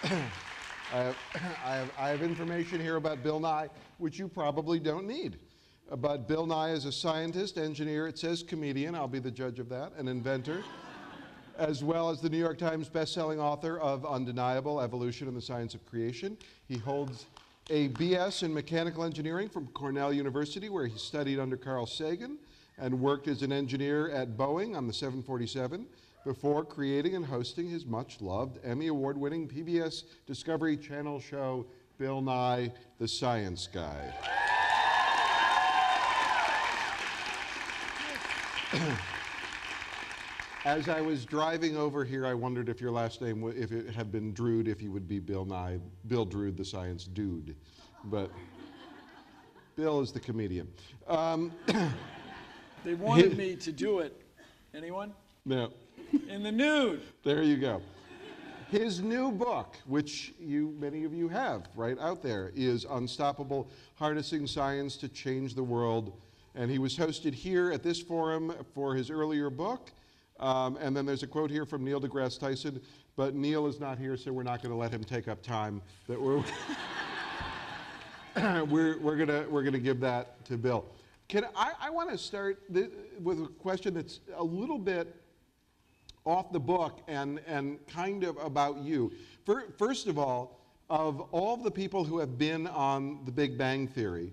I have information here about Bill Nye, which you probably don't need. But Bill Nye is a scientist, engineer, it says comedian, I'll be the judge of that, an inventor, as well as the New York Times bestselling author of Undeniable, Evolution and the Science of Creation. He holds a BS in mechanical engineering from Cornell University, where he studied under Carl Sagan and worked as an engineer at Boeing on the 747 before creating and hosting his much-loved Emmy Award-winning PBS Discovery Channel show, Bill Nye, the Science Guy. As I was driving over here, I wondered if your last name, if it had been Drood, if you would be Bill Nye, Bill Drood, the science dude. But Bill is the comedian. They wanted me to do it. Anyone? No. In the nude. There you go. His new book, which many of you have right out there, is Unstoppable: Harnessing Science to Change the World. And he was hosted here at this forum for his earlier book. And then there's a quote here from Neil deGrasse Tyson, but Neil is not here, so we're not going to let him take up time. That we're gonna give that to Bill. I want to start with a question that's a little bit off the book and kind of about you. First of all the people who have been on The Big Bang Theory,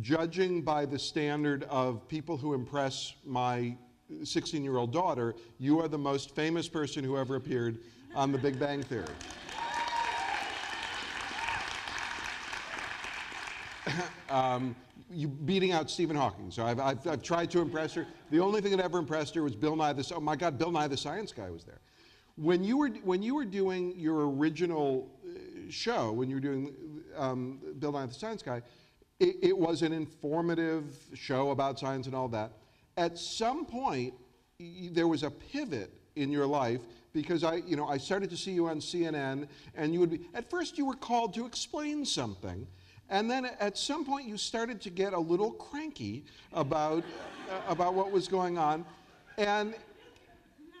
judging by the standard of people who impress my 16-year-old daughter, you are the most famous person who ever appeared on The Big Bang Theory. You beating out Stephen Hawking. So I've tried to impress her. The only thing that ever impressed her was Bill Nye. Oh my God, Bill Nye the Science Guy was there. When you were doing your original show, when you were doing Bill Nye the Science Guy, it was an informative show about science and all that. At some point, there was a pivot in your life because I started to see you on CNN, and you would be, at first you were called to explain something, and then at some point you started to get a little cranky about what was going on, and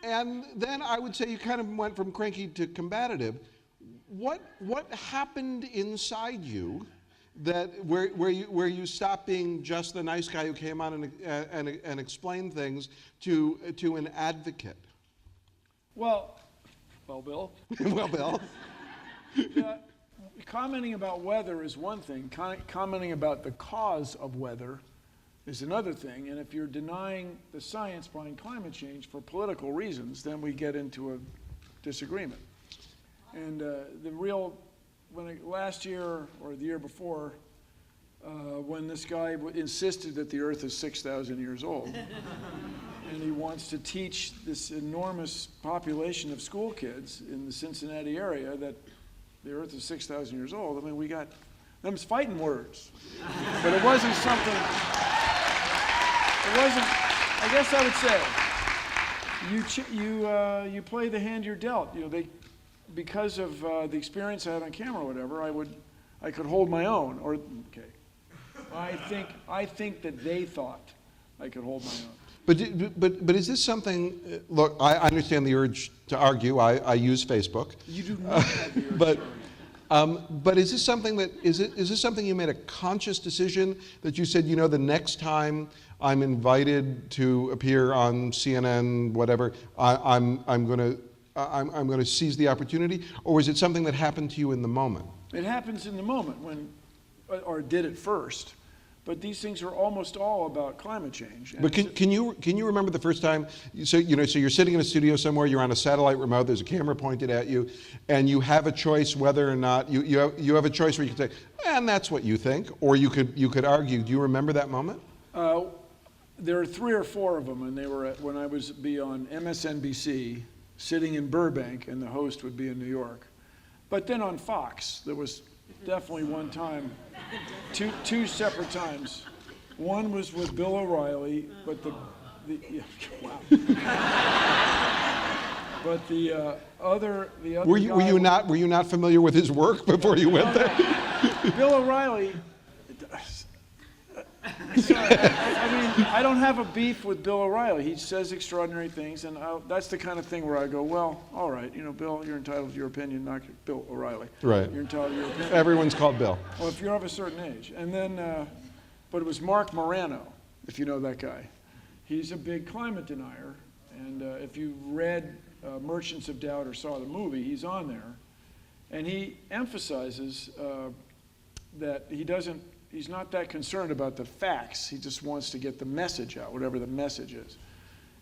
then I would say you kind of went from cranky to combative. What happened inside you that where you stopped being just the nice guy who came on and explained things to an advocate? Well, Bill. Well, Bill. Commenting about weather is one thing. Commenting about the cause of weather is another thing. And if you're denying the science behind climate change for political reasons, then we get into a disagreement. And last year or the year before, when this guy insisted that the Earth is 6,000 years old, and he wants to teach this enormous population of school kids in the Cincinnati area that the Earth is 6,000 years old. I mean, we got them fighting words, but it wasn't something. It wasn't. I guess I would say you play the hand you're dealt. Because of the experience I had on camera or whatever, I could hold my own. Or okay, I think that they thought I could hold my own. But is this something? Look, I understand the urge to argue. I use Facebook. You do not have the urge. But is this something is this something you made a conscious decision that you said, the next time I'm invited to appear on CNN, whatever, I'm going to seize the opportunity, or was it something that happened to you in the moment? It happens in the moment or did it first. But these things are almost all about climate change. But can you remember the first time? So you're sitting in a studio somewhere, you're on a satellite remote, there's a camera pointed at you, and you have a choice whether or not you have a choice where you can say, and that's what you think, or you could argue. Do you remember that moment? There are 3 or 4 of them, and they were when I was on MSNBC, sitting in Burbank, and the host would be in New York. But then on Fox, there was definitely one time, two separate times. One was with Bill O'Reilly, but wow. But the other were you not familiar with his work before you went there? Bill O'Reilly, So, I mean, I don't have a beef with Bill O'Reilly. He says extraordinary things, and that's the kind of thing where I go, well, all right, Bill, you're entitled to your opinion, not Bill O'Reilly. Right. You're entitled to your opinion. Everyone's called Bill. Well, if you're of a certain age. And then, but it was Mark Morano, if you know that guy. He's a big climate denier, and if you read Merchants of Doubt or saw the movie, he's on there. And he emphasizes that he's not that concerned about the facts. He just wants to get the message out, whatever the message is.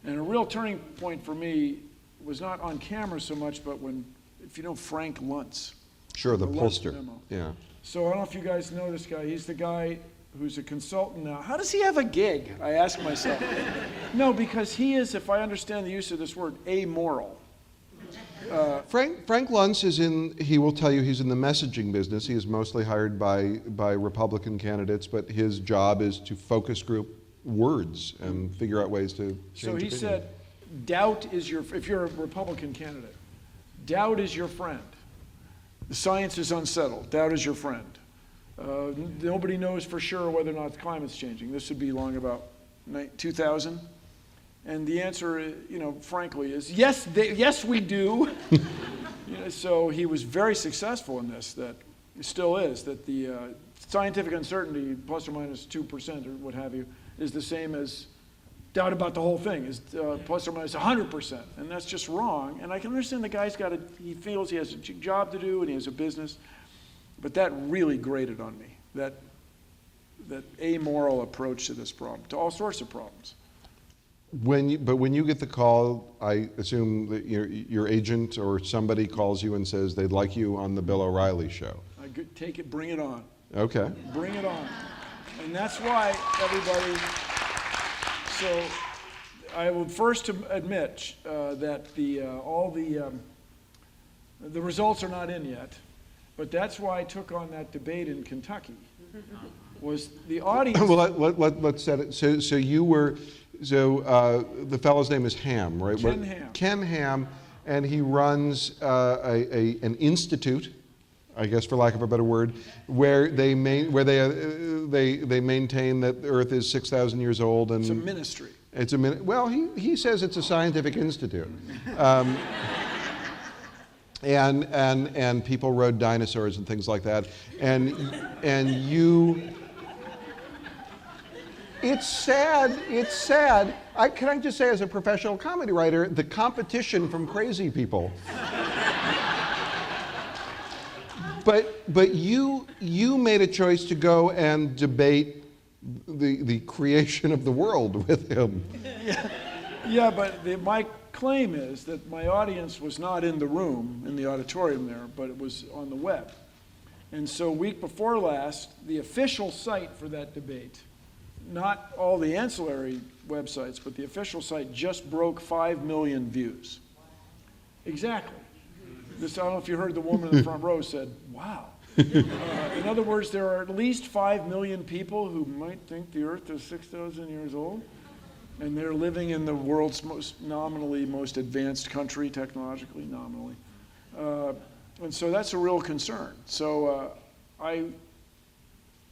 And a real turning point for me was not on camera so much, but if you know Frank Luntz. Sure, the Luntz pollster. memo. Yeah. So I don't know if you guys know this guy. He's the guy who's a consultant now. How does he have a gig? I ask myself. No, because he is, if I understand the use of this word, amoral. Frank Luntz he will tell you he's in the messaging business. He is mostly hired by Republican candidates, but his job is to focus group words and figure out ways to change So he opinion. said, doubt is if you're a Republican candidate, doubt is your friend. The science is unsettled. Doubt is your friend. Nobody knows for sure whether or not the climate's changing. This would be long about 2000. And the answer, frankly, is yes, yes, we do. So he was very successful in this, that still is, that the scientific uncertainty, plus or minus 2% or what have you, is the same as doubt about the whole thing, is plus or minus 100%. And that's just wrong. And I can understand the guy's he feels he has a job to do and he has a business. But that really grated on me, that amoral approach to this problem, to all sorts of problems. When you get the call, I assume that your agent or somebody calls you and says they'd like you on the Bill O'Reilly show. Take it, bring it on. Okay. Bring it on. And that's why, everybody, so I will first admit that all the results are not in yet, but that's why I took on that debate in Kentucky, was the audience. Well, let's set it. So you were. So the fellow's name is Ham, right? Ken Ham. Ken Ham, and he runs an institute, I guess for lack of a better word, where they maintain that the Earth is 6,000 years old, and it's a ministry. Well, he says it's a scientific institute, and people rode dinosaurs and things like that, and you. It's sad. Can I just say, as a professional comedy writer, the competition from crazy people. But you made a choice to go and debate the creation of the world with him. Yeah, but my claim is that my audience was not in the room, in the auditorium there, but it was on the web. And so week before last, the official site for that debate, not all the ancillary websites, but the official site just broke 5 million views. Exactly. I don't know if you heard the woman in the front row said, wow. In other words, there are at least 5 million people who might think the Earth is 6,000 years old, and they're living in the world's nominally most advanced country, technologically, nominally. And so that's a real concern. So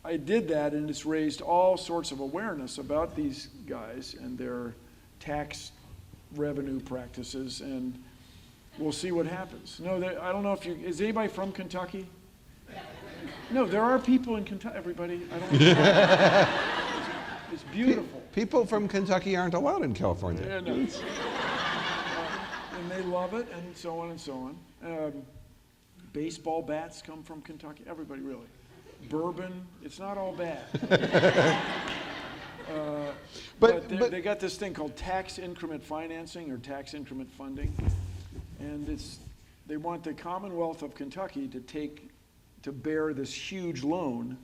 I did that, and it's raised all sorts of awareness about these guys and their tax revenue practices, and we'll see what happens. No, I don't know if is anybody from Kentucky? No, there are people in Kentucky, everybody. I don't know. It's beautiful. People from Kentucky aren't allowed in California. Yeah, no. And they love it, and so on and so on. Baseball bats come from Kentucky, everybody really. Bourbon, it's not all bad. But they got this thing called tax increment financing or tax increment funding, and they want the Commonwealth of Kentucky to bear this huge loan.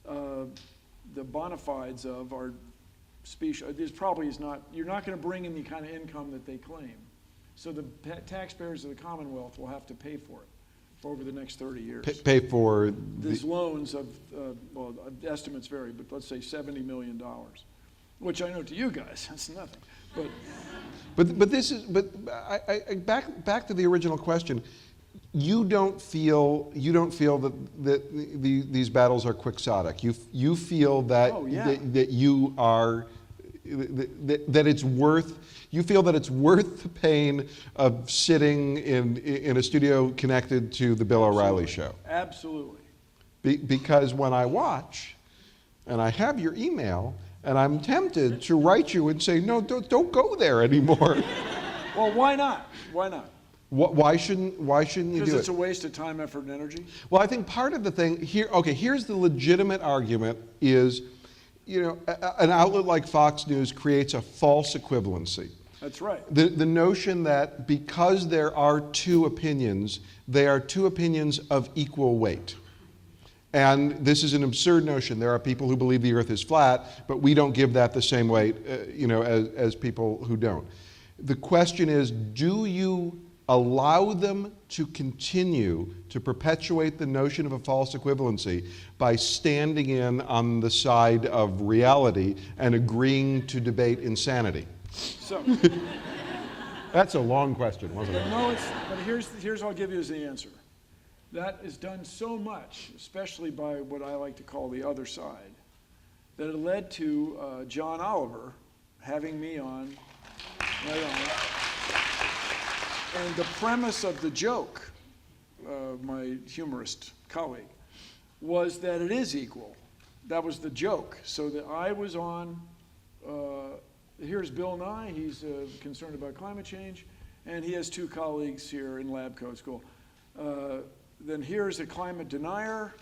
The bona fides of our species, you're not going to bring in the kind of income that they claim. So the taxpayers of the Commonwealth will have to pay for it for over the next 30 years. Pay for these loans of, estimates vary, but let's say $70 million, which I know to you guys, that's nothing. But this is, back to the original question. you don't feel that these battles are quixotic. You feel that that you are that it's worth. You feel that it's worth the pain of sitting in a studio connected to the Bill O'Reilly show. Absolutely. Because when I watch, and I have your email, and I'm tempted to write you and say, no, don't go there anymore. Well, why not? Why not? Why shouldn't you do it? Because it's a waste of time, effort, and energy? Well, I think part of the thing here, okay, here's the legitimate argument is, an outlet like Fox News creates a false equivalency. That's right. The notion that because there are two opinions, they are two opinions of equal weight. And this is an absurd notion. There are people who believe the earth is flat, but we don't give that the same weight, as people who don't. The question is, do you allow them to continue to perpetuate the notion of a false equivalency by standing in on the side of reality and agreeing to debate insanity? So, that's a long question, wasn't it? No, but here's what I'll give you as the answer. That is done so much, especially by what I like to call the other side, that it led to John Oliver having me on right on. And the premise of the joke, my humorist colleague, was that it is equal. That was the joke. So that I was on, here's Bill Nye, he's concerned about climate change, and he has two colleagues here in lab coat school. Then here's a climate denier,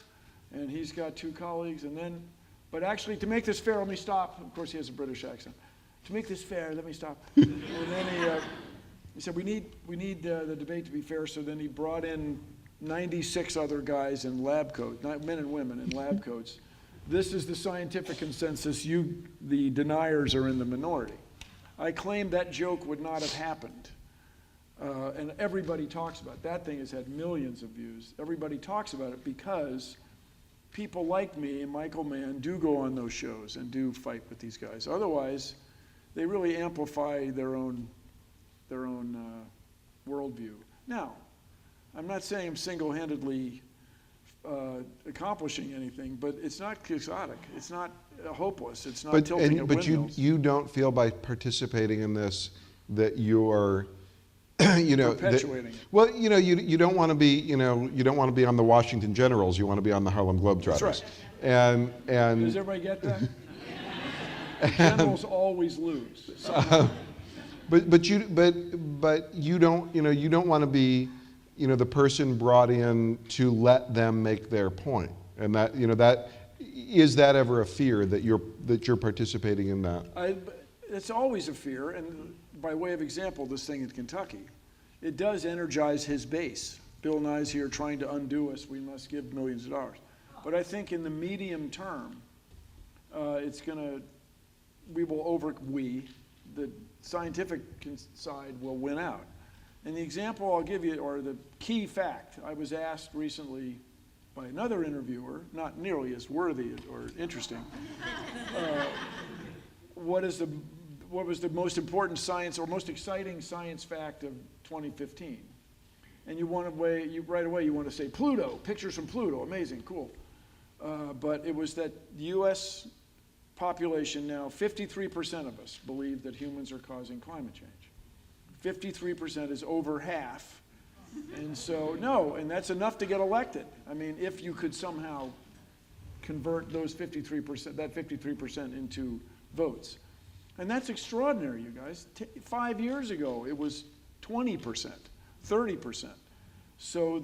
and he's got two colleagues, and then, but actually to make this fair, let me stop. Of course he has a British accent. To make this fair, let me stop. And then he said, we need the debate to be fair, so then he brought in 96 other guys in lab coats, men and women in lab coats. This is the scientific consensus. You, the deniers, are in the minority. I claimed that joke would not have happened. And everybody talks about it. That thing has had millions of views. Everybody talks about it because people like me and Michael Mann do go on those shows and do fight with these guys. Otherwise, they really amplify their own worldview. Now, I'm not saying I'm single-handedly accomplishing anything, but it's not quixotic. It's not hopeless. It's not tilting at windmills. But you don't feel by participating in this that you're perpetuating it. Well, you don't want to be, you don't want to be on the Washington Generals. You want to be on the Harlem Globetrotters. That's right. And does everybody get that? Generals always lose. But you don't want to be, the person brought in to let them make their point. And that is that ever a fear that you're participating in that? It's always a fear, and by way of example, this thing in Kentucky, it does energize his base. Bill Nye's here trying to undo us. We must give millions of dollars. But I think in the medium term, the scientific side will win out. And the example I'll give you, or the key fact, I was asked recently by another interviewer, not nearly as worthy or interesting, what was the most important science or most exciting science fact of 2015? And right away you want to say Pluto, pictures from Pluto, amazing, cool. But it was that the U.S. population now, 53% of us believe that humans are causing climate change. 53% is over half. And so, and that's enough to get elected. I mean, if you could somehow convert that 53% into votes. And that's extraordinary, you guys. 5 years ago, it was 20%, 30%. So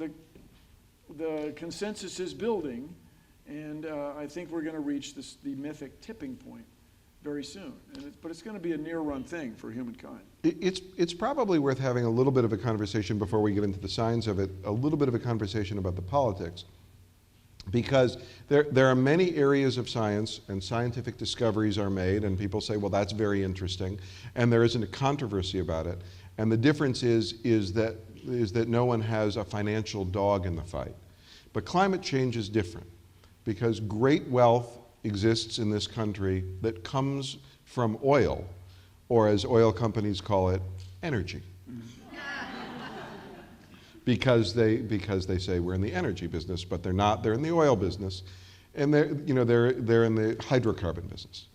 the consensus is building, and I think we're going to reach the mythic tipping point very soon. But it's going to be a near-run thing for humankind. It's probably worth having a little bit of a conversation before we get into the science of it, a little bit of a conversation about the politics. Because there are many areas of science, and scientific discoveries are made, and people say, well, that's very interesting, and there isn't a controversy about it. And the difference is that no one has a financial dog in the fight. But climate change is different, because great wealth exists in this country that comes from oil, or as oil companies call it, energy. because they say we're in the energy business, but they're not. They're in the oil business, and they're in the hydrocarbon business.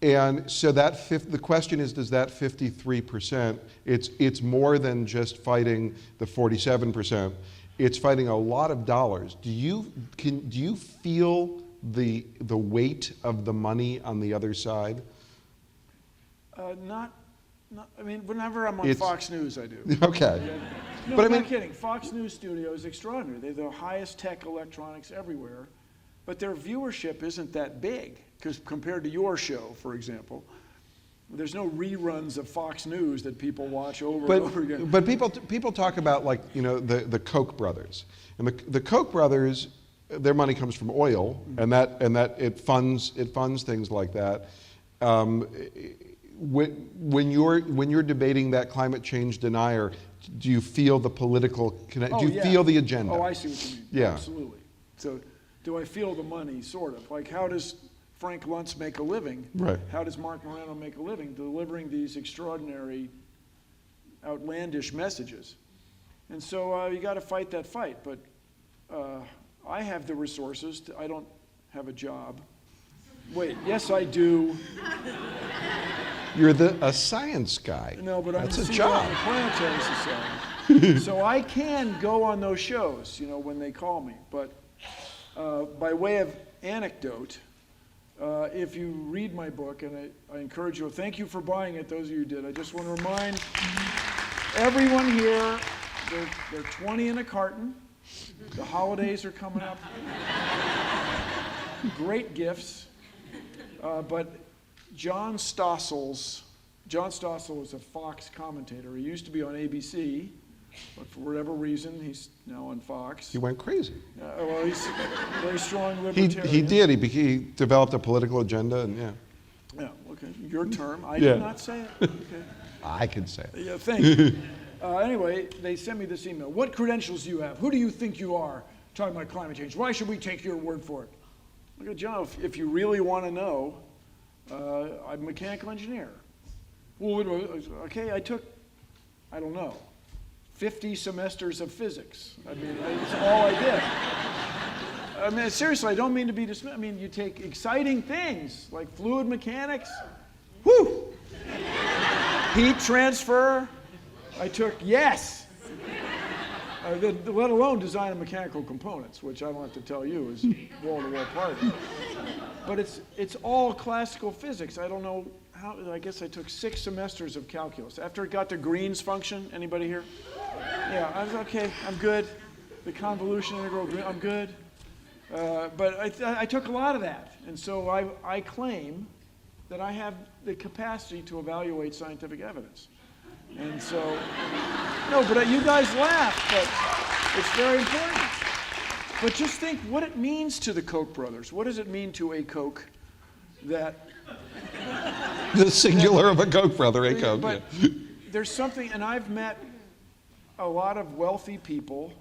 And so the question is, does that 53%? It's more than just fighting the 47%. It's fighting a lot of dollars. Do you feel the weight of the money on the other side? Not. I mean, whenever I'm on Fox News, I do. Okay. Yeah. No, but I'm not kidding. Fox News studio is extraordinary. They're the highest tech electronics everywhere, but their viewership isn't that big because compared to your show, for example, there's no reruns of Fox News that people watch over and over again. But people talk about, like, the Koch brothers, and the Koch brothers, their money comes from oil, and that it funds things like that. When you're debating that climate change denier, do you feel the political connect? Do you feel the agenda? Oh, I see what you mean. Yeah, absolutely. So, do I feel the money? Sort of. Like, how does Frank Luntz make a living? Right. How does Mark Morano make a living delivering these extraordinary, outlandish messages? And so you got to fight that fight. But I have the resources. I don't have a job. Wait, yes, I do. You're a science guy. No, but that's I'm a job. On the Planetary Society. So I can go on those shows, when they call me. But by way of anecdote, if you read my book, and I encourage you, thank you for buying it, those of you who did. I just want to remind everyone here, they're 20 in a carton. The holidays are coming up. Great gifts. But John Stossel was a Fox commentator. He used to be on ABC, but for whatever reason, he's now on Fox. He went crazy. Well, he's a very strong libertarian. He did. He developed a political agenda, and yeah. Yeah, okay. Your term. I did not say it. Okay. I can say it. Yeah, thank you. Anyway, they sent me this email. What credentials do you have? Who do you think you are talking about climate change? Why should we take your word for it? Look at John, if you really want to know, I'm a mechanical engineer. Well, okay, I took, I don't know, 50 semesters of physics. I mean, that's all I did. I mean, seriously, I don't mean to be dismissive. I mean, you take exciting things like fluid mechanics, whoo! Heat transfer, I took, yes! Let alone design of mechanical components, which I don't have to tell you is wall-to-wall part of it. But it's all classical physics. I don't know how, I guess I took 6 semesters of calculus. After it got to Green's function, anybody here? Yeah, I was okay, I'm good. The convolution integral, I'm good. But I took a lot of that. And so I claim that I have the capacity to evaluate scientific evidence. And so, no, but you guys laugh, but it's very important. But just think what it means to the Koch brothers. What does it mean to a Koch that... The singular of a Koch brother, a Koch. But yeah. There's something, and I've met a lot of wealthy people,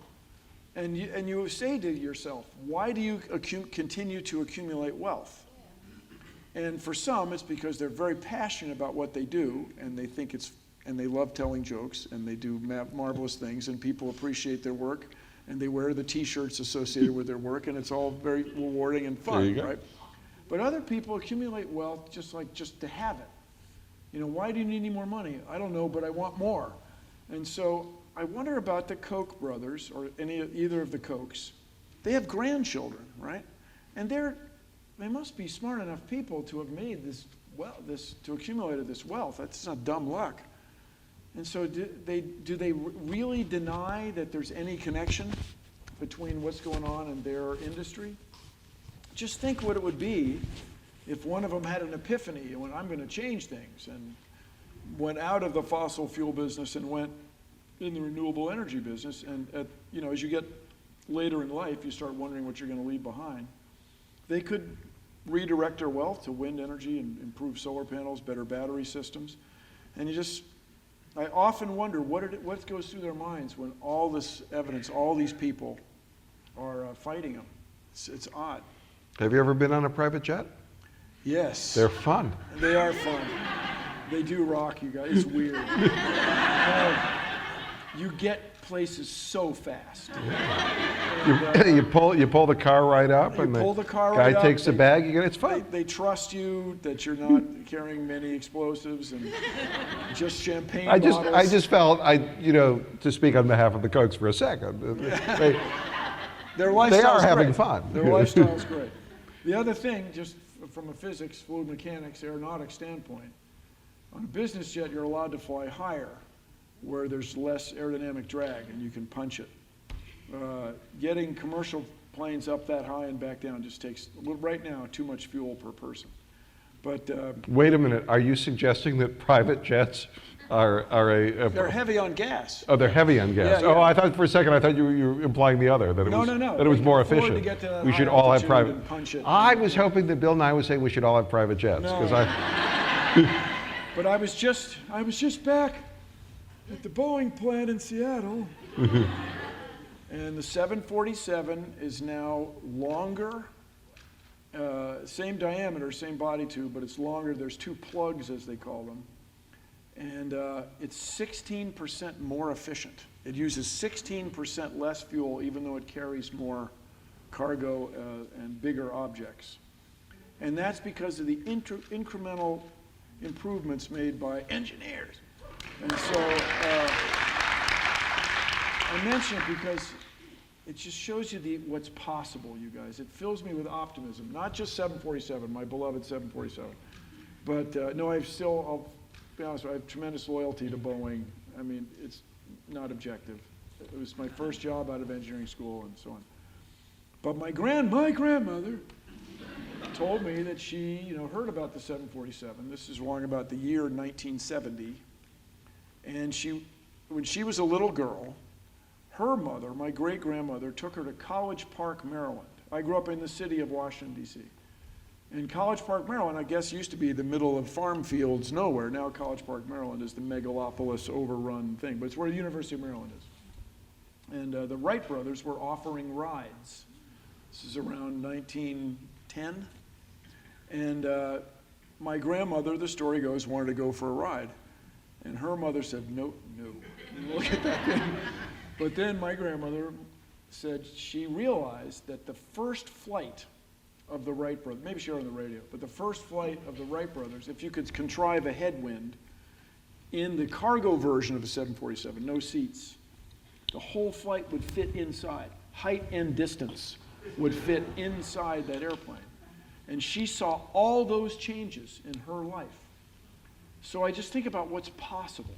and you say to yourself, why do you continue to accumulate wealth? And for some, it's because they're very passionate about what they do, and they think and they love telling jokes, and they do marvelous things, and people appreciate their work, and they wear the T-shirts associated with their work, and it's all very rewarding and fun, right? But other people accumulate wealth just to have it. Why do you need any more money? I don't know, but I want more. And so I wonder about the Koch brothers, or either of the Kochs. They have grandchildren, right? And they must be smart enough people to have made to accumulate this wealth. That's not dumb luck. And so do they really deny that there's any connection between what's going on in their industry? Just think what it would be if one of them had an epiphany and went, I'm going to change things, and went out of the fossil fuel business and went in the renewable energy business. And as you get later in life, you start wondering what you're going to leave behind. They could redirect their wealth to wind energy and improve solar panels, better battery systems. And I often wonder what goes through their minds when all this evidence, all these people are fighting them. It's odd. Have you ever been on a private jet? Yes. They're fun. They are fun. They do rock you guys. It's weird. You get place is so fast. You pull the car right up, and pull the car guy right up, takes the bag. It's fun. They trust you that you're not carrying many explosives and just champagne bottles. I just felt, to speak on behalf of the Kochs for a second, their lifestyle's they are having great. fun. Their lifestyle's great. The other thing, just from a physics, fluid mechanics, aeronautic standpoint, on a business jet, you're allowed to fly higher, where there's less aerodynamic drag and you can punch it. Getting commercial planes up that high and back down just takes, right now, too much fuel per person. But wait a minute, are you suggesting that private jets are they're heavy on gas. Oh, they're heavy on gas. Yeah, yeah. Oh, I thought for a second, I thought you were implying the other, that it was more efficient. We should all have private. I was hoping that Bill Nye would say we should all have private jets, because But I was just back at the Boeing plant in Seattle, and the 747 is now longer, same diameter, same body tube, but it's longer. There's two plugs, as they call them, and it's 16% more efficient. It uses 16% less fuel, even though it carries more cargo and bigger objects. And that's because of the incremental improvements made by engineers. And so I mention it because it just shows you what's possible, you guys. It fills me with optimism, not just 747, my beloved 747. But no, I'll be honest, I have tremendous loyalty to Boeing. I mean, it's not objective. It was my first job out of engineering school and so on. But my grandmother told me that she, heard about the 747. This is wrong about the year 1970. And when she was a little girl, her mother, my great-grandmother, took her to College Park, Maryland. I grew up in the city of Washington, D.C. And College Park, Maryland, I guess, used to be the middle of farm fields nowhere. Now College Park, Maryland is the megalopolis overrun thing, but it's where the University of Maryland is. And the Wright brothers were offering rides. This is around 1910. And my grandmother, the story goes, wanted to go for a ride. And her mother said, no, look at that thing. But then my grandmother said she realized that the first flight of the Wright brothers, maybe she heard on the radio, but the first flight of the Wright brothers, if you could contrive a headwind in the cargo version of the 747, no seats, the whole flight would fit inside. Height and distance would fit inside that airplane. And she saw all those changes in her life. So I just think about what's possible.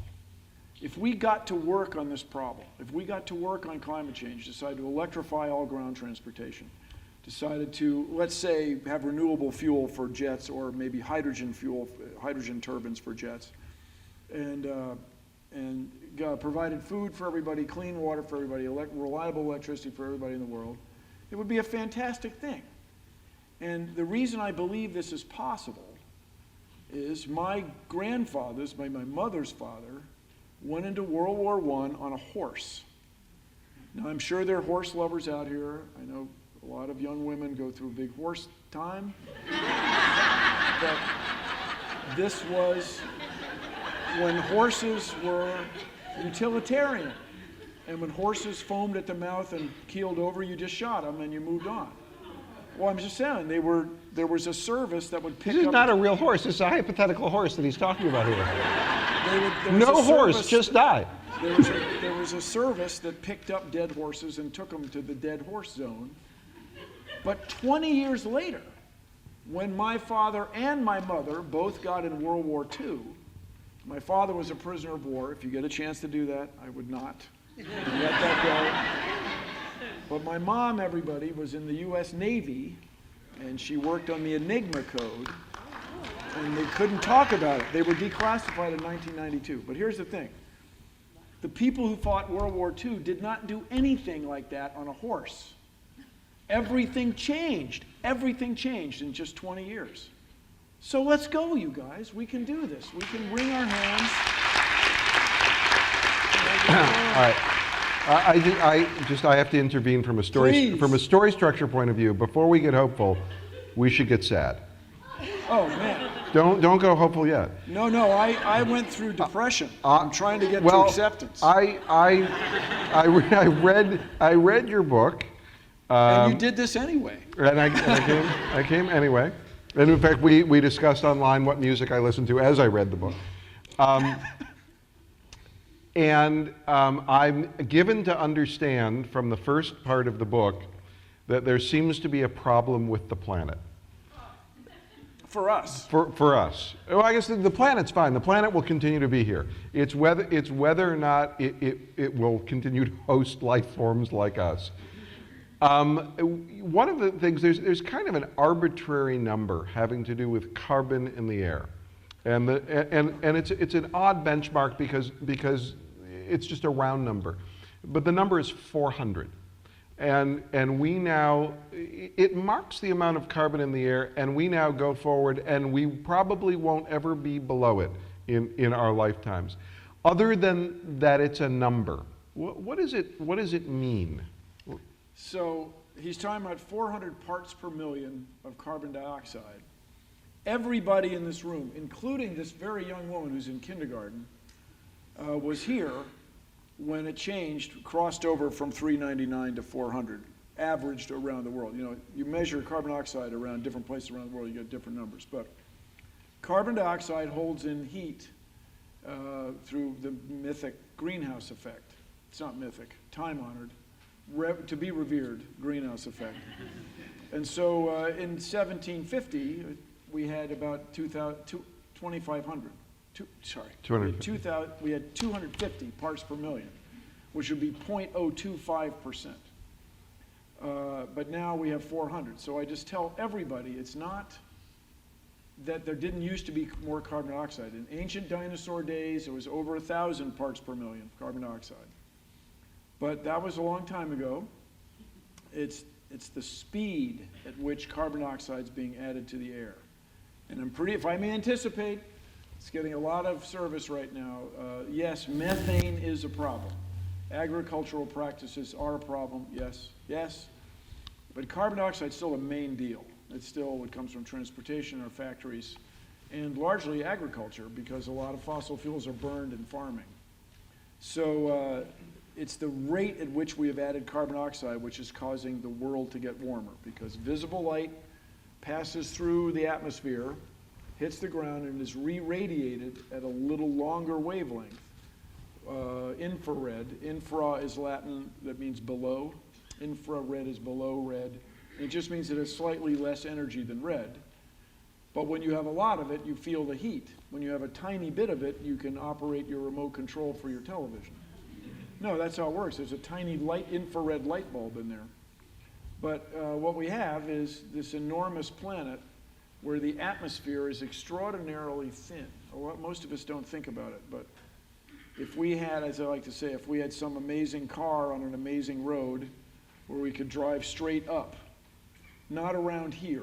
If we got to work on this problem, if we got to work on climate change, decided to electrify all ground transportation, decided to, let's say, have renewable fuel for jets or maybe hydrogen fuel, hydrogen turbines for jets, and provided food for everybody, clean water for everybody, reliable electricity for everybody in the world, it would be a fantastic thing. And the reason I believe this is possible is my grandfather's, my mother's father, went into World War I on a horse. Now, I'm sure there are horse lovers out here. I know a lot of young women go through big horse time. But this was when horses were utilitarian. And when horses foamed at the mouth and keeled over, you just shot them and you moved on. Well, I'm just saying, there was a service that would pick up... This is not a real horse. This is a hypothetical horse that he's talking about here. No horse, just die. There was a service that picked up dead horses and took them to the dead horse zone. But 20 years later, when my father and my mother both got in World War II, my father was a prisoner of war. If you get a chance to do that, I would not let that go. But my mom, everybody, was in the U.S. Navy, and she worked on the Enigma code, and they couldn't talk about it. They were declassified in 1992. But here's the thing. The people who fought World War II did not do anything like that on a horse. Everything changed. Everything changed in just 20 years. So let's go, you guys. We can do this. We can wring our hands. All right. I have to intervene from a story structure point of view. Before we get hopeful, we should get sad. Oh, man. Don't go hopeful yet. No, I went through depression. I'm trying to get to acceptance. I read your book. And you did this anyway. And I came anyway. And in fact, we discussed online what music I listened to as I read the book. I'm given to understand from the first part of the book that there seems to be a problem with the planet. For us. For us. Well, I guess the planet's fine. The planet will continue to be here. It's whether or not it will continue to host life forms like us. One of the things, there's kind of an arbitrary number having to do with carbon in the air. And it's an odd benchmark because it's just a round number. But the number is 400. And we now, it marks the amount of carbon in the air, and we now go forward, and we probably won't ever be below it in our lifetimes. Other than that it's a number. What does it mean? So he's talking about 400 parts per million of carbon dioxide. Everybody in this room, including this very young woman who's in kindergarten, was here when it changed, crossed over from 399 to 400, averaged around the world. You know, you measure carbon dioxide around different places around the world, you get different numbers. But carbon dioxide holds in heat through the mythic greenhouse effect. It's not mythic, time-honored, to be revered greenhouse effect. And so in 1750, we had about 2,500. We had 250 parts per million, which would be 0.025%. But now we have 400. So I just tell everybody, it's not that there didn't used to be more carbon dioxide. In ancient dinosaur days, it was over 1,000 parts per million carbon dioxide. But that was a long time ago. It's the speed at which carbon dioxide is being added to the air. And if I may anticipate, it's getting a lot of service right now. Yes, methane is a problem. Agricultural practices are a problem, yes. But carbon dioxide is still a main deal. It's still what comes from transportation or factories, and largely agriculture, because a lot of fossil fuels are burned in farming. So it's the rate at which we have added carbon dioxide which is causing the world to get warmer, because visible light passes through the atmosphere, hits the ground, and is re-radiated at a little longer wavelength. Infrared. Infra is Latin, that means below. Infrared is below red. It just means it has slightly less energy than red. But when you have a lot of it, you feel the heat. When you have a tiny bit of it, you can operate your remote control for your television. No, that's how it works. There's a tiny infrared light bulb in there. But what we have is this enormous planet where the atmosphere is extraordinarily thin. Most of us don't think about it, but if we had, as I like to say, if we had some amazing car on an amazing road where we could drive straight up, not around here,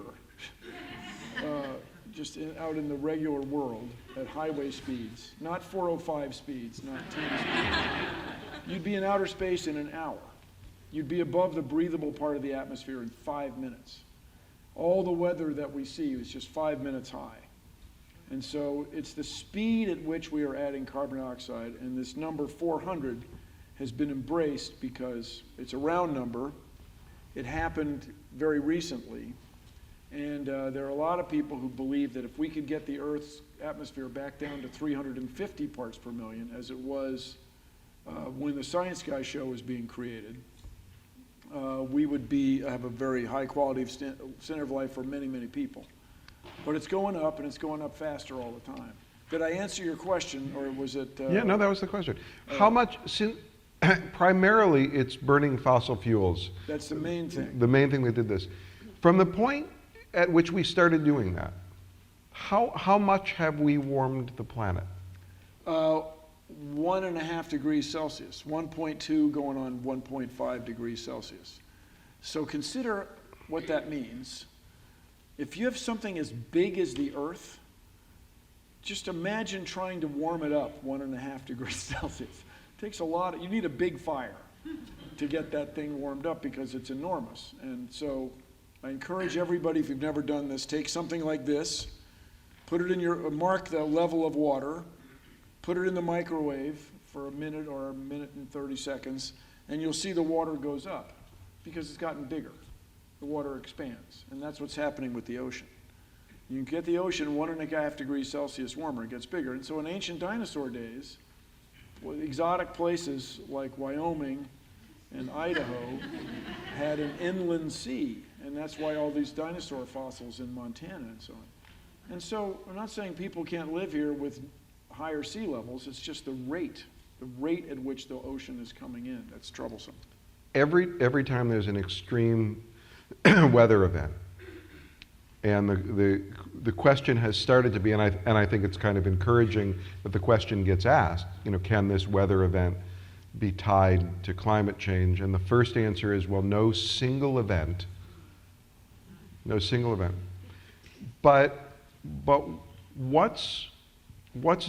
just out in the regular world at highway speeds, not 405 speeds, not 10 speeds, you'd be in outer space in an hour. You'd be above the breathable part of the atmosphere in 5 minutes. All the weather that we see is just 5 minutes high. And so it's the speed at which we are adding carbon dioxide, and this number 400 has been embraced because it's a round number. It happened very recently, and there are a lot of people who believe that if we could get the Earth's atmosphere back down to 350 parts per million, as it was when the Science Guy show was being created, we would have a very high quality of standard of life for many, many people. But it's going up, and it's going up faster all the time. Did I answer your question, or was it? Yeah, no, that was the question. How much, primarily it's burning fossil fuels. That's the main thing. The main thing that did this. From the point at which we started doing that, how much have we warmed the planet? 1.5 degrees Celsius, 1.2 going on 1.5 degrees Celsius. So consider what that means. If you have something as big as the Earth, just imagine trying to warm it up 1.5 degrees Celsius. It takes a lot, you need a big fire to get that thing warmed up because it's enormous. And so I encourage everybody, if you've never done this, take something like this, put it in your, mark the level of water, put it in the microwave for a minute or a minute and 30 seconds, and you'll see the water goes up because it's gotten bigger. The water expands, and that's what's happening with the ocean. You can get the ocean 1.5 degrees Celsius warmer, it gets bigger. And so in ancient dinosaur days, exotic places like Wyoming and Idaho had an inland sea, and that's why all these dinosaur fossils in Montana and so on. And so I'm not saying people can't live here with higher sea levels, it's just the rate at which the ocean is coming in that's troublesome. Every time there's an extreme weather event, and the question has started to be, and I think it's kind of encouraging that the question gets asked, can this weather event be tied to climate change? And the first answer is, well, no single event. But what's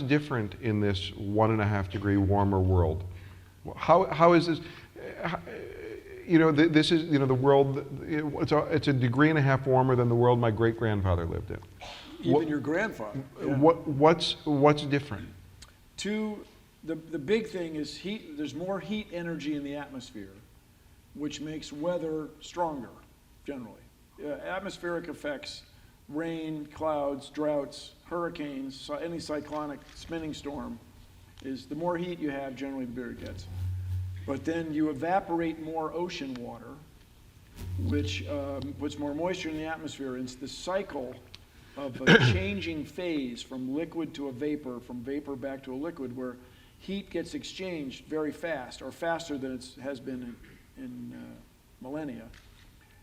different in this 1.5 degree warmer world? How is this? This is, the world, it's 1.5 degrees warmer than the world my great-grandfather lived in. Even your grandfather. Yeah. What's different? The big thing is heat. There's more heat energy in the atmosphere, which makes weather stronger, generally. Atmospheric effects, rain, clouds, droughts, hurricanes, any cyclonic spinning storm, is the more heat you have, generally the bigger it gets. But then you evaporate more ocean water, which puts more moisture in the atmosphere. It's the cycle of a changing phase from liquid to a vapor, from vapor back to a liquid, where heat gets exchanged very fast, or faster than it has been in millennia.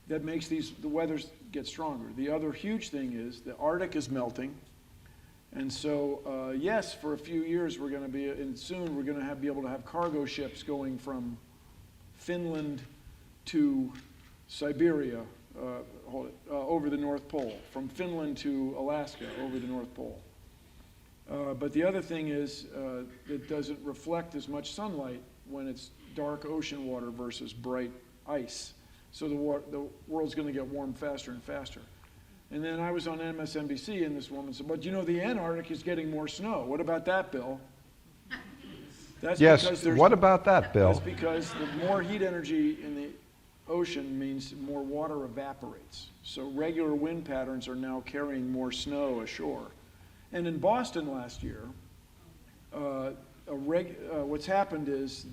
That makes the weathers get stronger. The other huge thing is the Arctic is melting. And so, yes, for a few years we're going to be, and soon we're going to be able to have cargo ships going from Finland to Siberia, over the North Pole, from Finland to Alaska, over the North Pole. But the other thing is it doesn't reflect as much sunlight when it's dark ocean water versus bright ice. So the world's going to get warm faster and faster. And then I was on MSNBC, and this woman said, but the Antarctic is getting more snow. What about that, Bill? Yes, what about that, Bill? That's because the more heat energy in the ocean means more water evaporates. So regular wind patterns are now carrying more snow ashore. And in Boston last year, what's happened is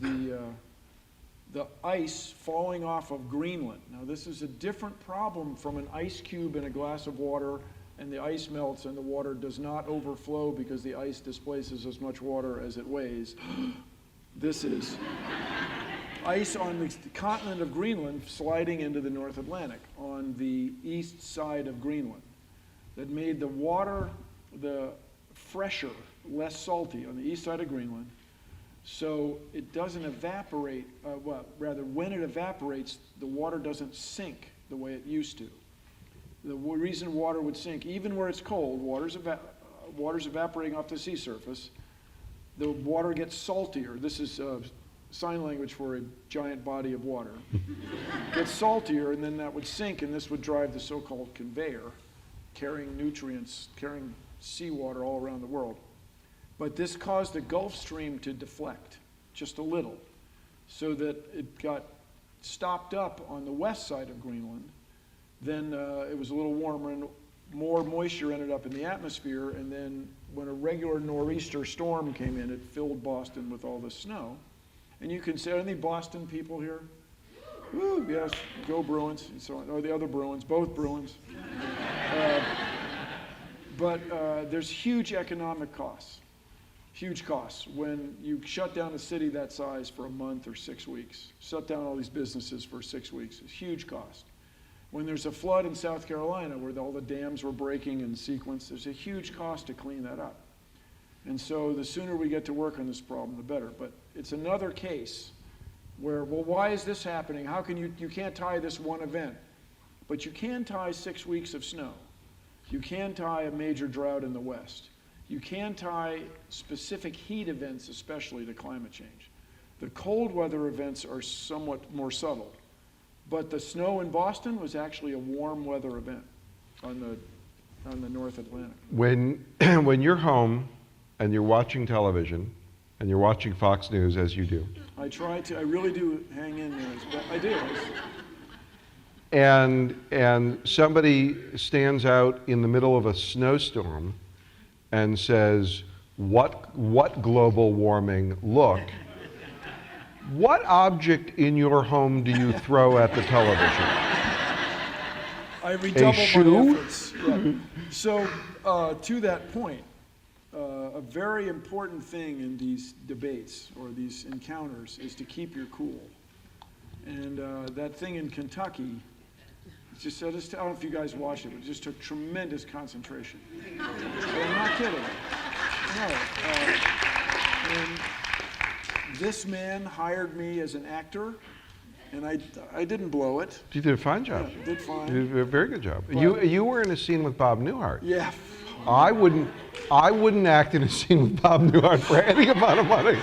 the ice falling off of Greenland. Now this is a different problem from an ice cube in a glass of water, and the ice melts and the water does not overflow because the ice displaces as much water as it weighs. This is ice on the continent of Greenland sliding into the North Atlantic on the east side of Greenland. That made the water, the fresher, less salty on the east side of Greenland. So it doesn't evaporate, when it evaporates, the water doesn't sink the way it used to. The reason water would sink, even where it's cold, water's evaporating off the sea surface, the water gets saltier. This is sign language for a giant body of water. Gets saltier, and then that would sink, and this would drive the so-called conveyor, carrying nutrients, carrying seawater all around the world. But this caused the Gulf Stream to deflect just a little, so that it got stopped up on the west side of Greenland. Then it was a little warmer, and more moisture ended up in the atmosphere, and then when a regular nor'easter storm came in, it filled Boston with all this snow. And you can say, are any Boston people here? Woo, yes, go Bruins, and so on, or the other Bruins, both Bruins. But there's huge economic costs. Huge costs when you shut down a city that size for a month or 6 weeks, shut down all these businesses for 6 weeks, it's a huge cost. When there's a flood in South Carolina where all the dams were breaking in sequence, there's a huge cost to clean that up. And so the sooner we get to work on this problem, the better. But it's another case where, well, why is this happening? How can you can't tie this one event, but you can tie 6 weeks of snow. You can tie a major drought in the West. You can tie specific heat events, especially to climate change. The cold weather events are somewhat more subtle, but the snow in Boston was actually a warm weather event on the on the North Atlantic. When, when you're home and you're watching television and you're watching Fox News, as you do. I really do hang in there, but I do. And somebody stands out in the middle of a snowstorm and says, what global warming? Look. What object in your home do you throw at the television? I redouble shoe? my efforts. Yeah. So to that point, a very important thing in these debates or these encounters is to keep your cool. And that thing in Kentucky, I don't know if you guys watched it, but it just took tremendous concentration. I'm not kidding. No. And this man hired me as an actor, and I didn't blow it. You did a fine job. Yeah, did fine. You did a very good job. But, You were in a scene with Bob Newhart. Yeah. I wouldn't act in a scene with Bob Newhart for any amount of money.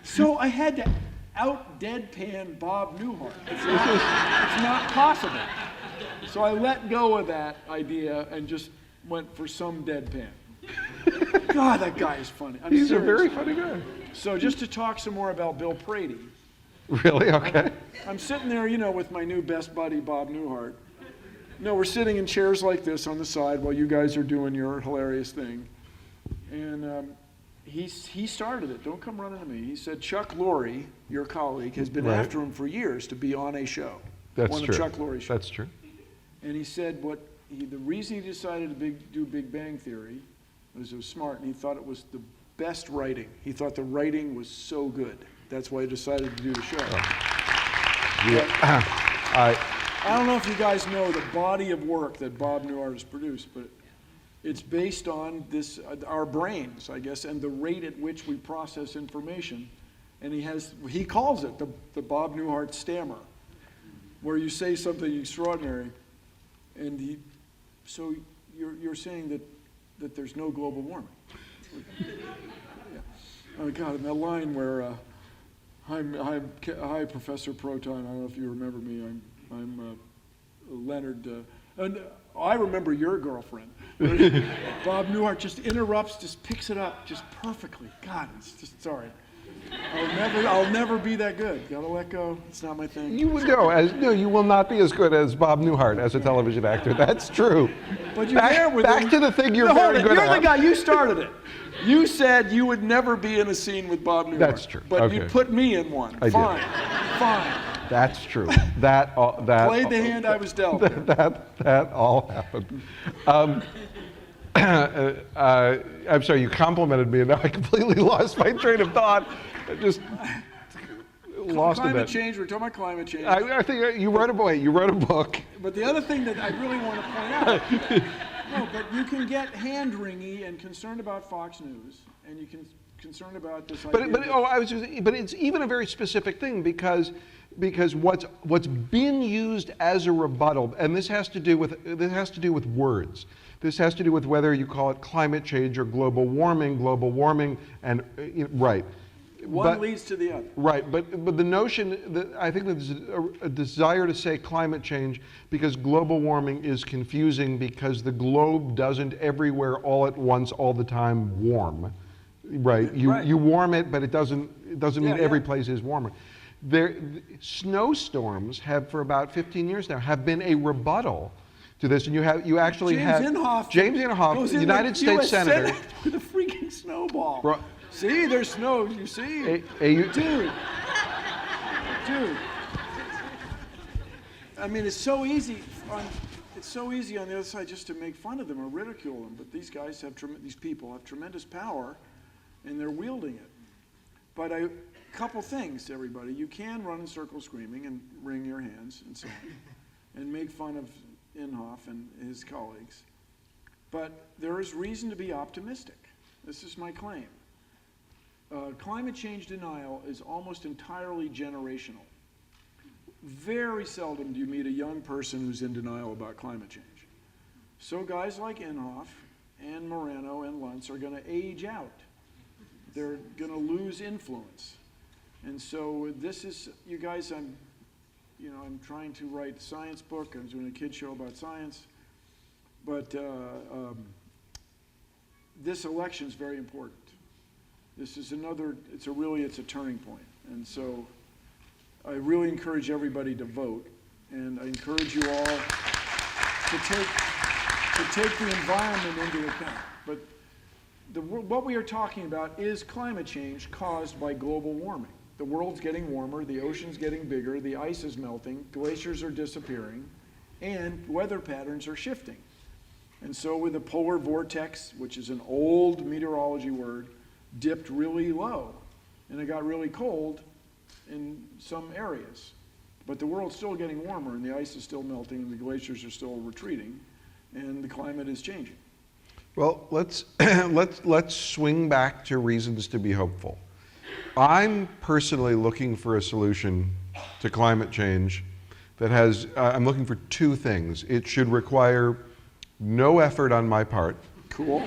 So I had to out-deadpan Bob Newhart. It's not possible. So I let go of that idea and just went for some deadpan. God, that guy is funny. He's serious. a very funny guy. So just to talk some more about Bill Prady. Really? Okay. I'm sitting there, with my new best buddy, Bob Newhart. No, we're sitting in chairs like this on the side while you guys are doing your hilarious thing. And he started it. Don't come running to me. He said, Chuck Lorre, your colleague, has been after him for years to be on a show. That's one true. Of Chuck Lorre's shows. That's true. And he said the reason he decided to do Big Bang Theory was it was smart, and he thought it was the best writing. He thought the writing was so good. That's why he decided to do the show. Yeah. I don't know if you guys know the body of work that Bob Newhart has produced, but it's based on our brains, I guess, and the rate at which we process information. And he calls it the Bob Newhart stammer, where you say something extraordinary, and so you're saying that there's no global warming. Yeah. Oh God, and that line where hi Professor Proton. I don't know if you remember me. I'm Leonard, and I remember your girlfriend. Bob Newhart just interrupts, just picks it up, just perfectly. God, it's just sorry. I'll never be that good. Gotta let go. It's not my thing. You will not be as good as Bob Newhart as a television actor. That's true. But you're there with back him. to the thing you're very good at. You're the guy. You started it. You said you would never be in a scene with Bob Newhart. That's true. But you put me in one. Fine. That's true. That played the hand I was dealt. That all happened. I'm sorry. You complimented me, and now I completely lost my train of thought. I just lost a bit. Climate change. We're talking about climate change. I think you wrote a book. But the other thing that I really want to point out. No, but you can get hand-wringy and concerned about Fox News, and you can concerned about this idea. But it's even a very specific thing because what's been used as a rebuttal, and this has to do with words. This has to do with whether you call it climate change or global warming, and right. One leads to the other. Right, but the notion that I think there's a desire to say climate change because global warming is confusing because the globe doesn't everywhere all at once all the time warm. Right. You warm it, but it doesn't mean every place is warmer. Snowstorms have for about 15 years now have been a rebuttal to this, and you actually have James Inhofe, United States Senator, with a freaking snowball. Right. See, there's snow. You see, dude. I mean, it's so easy on the other side just to make fun of them or ridicule them. But these guys these people have tremendous power, and they're wielding it. But a couple things, everybody. You can run in circles screaming and wring your hands and so on, and make fun of Inhofe and his colleagues. But there is reason to be optimistic. This is my claim. Climate change denial is almost entirely generational. Very seldom do you meet a young person who's in denial about climate change. So guys like Inhofe and Moreno and Luntz are going to age out. They're going to lose influence. And so this is, you guys, I'm trying to write a science book. I'm doing a kid show about science. But this election is very important. This is another, it's a turning point. And so I really encourage everybody to vote. And I encourage you all to take the environment into account. But what we are talking about is climate change caused by global warming. The world's getting warmer, the ocean's getting bigger, the ice is melting, glaciers are disappearing, and weather patterns are shifting. And so with the polar vortex, which is an old meteorology word, dipped really low, and it got really cold in some areas. But the world's still getting warmer, and the ice is still melting, and the glaciers are still retreating, and the climate is changing. Well, let's swing back to reasons to be hopeful. I'm personally looking for a solution to climate change that has, I'm looking for two things. It should require no effort on my part. Cool.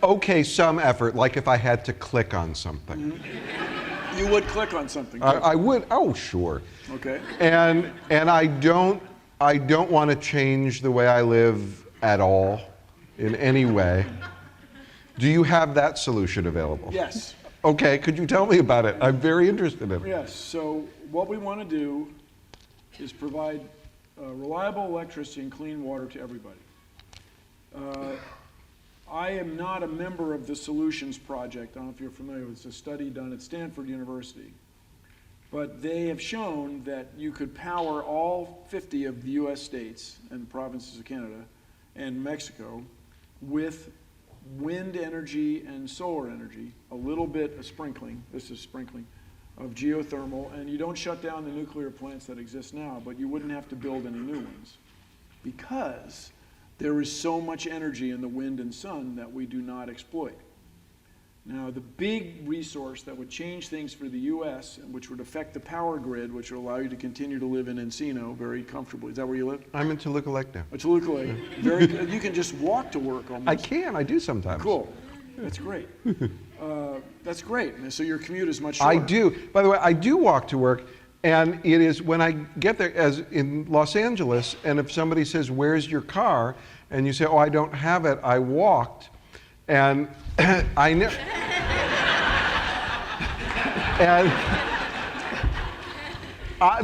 Okay, some effort, like if I had to click on something. Mm-hmm. You would click on something. I would, oh, sure. Okay. And I don't want to change the way I live at all, in any way. Do you have that solution available? Yes. Okay, could you tell me about it? I'm very interested in it. Yes, so what we want to do is provide reliable electricity and clean water to everybody. I am not a member of the Solutions Project. I don't know if you're familiar with it. It's a study done at Stanford University. But they have shown that you could power all 50 of the US states and provinces of Canada and Mexico with wind energy and solar energy, a little bit of sprinkling, this is sprinkling, of geothermal, and you don't shut down the nuclear plants that exist now, but you wouldn't have to build any new ones because there is so much energy in the wind and sun that we do not exploit. Now, the big resource that would change things for the U.S., which would affect the power grid, which would allow you to continue to live in Encino very comfortably. Is that where you live? I'm in Toluca Lake now. Toluca Lake. Very good. You can just walk to work almost. I do sometimes. Cool. That's great. That's great. And so your commute is much shorter. I do. By the way, I do walk to work, and it is when I get there, as in Los Angeles, and if somebody says, "Where's your car?" and you say, "Oh, I don't have it, I walked," and I know. And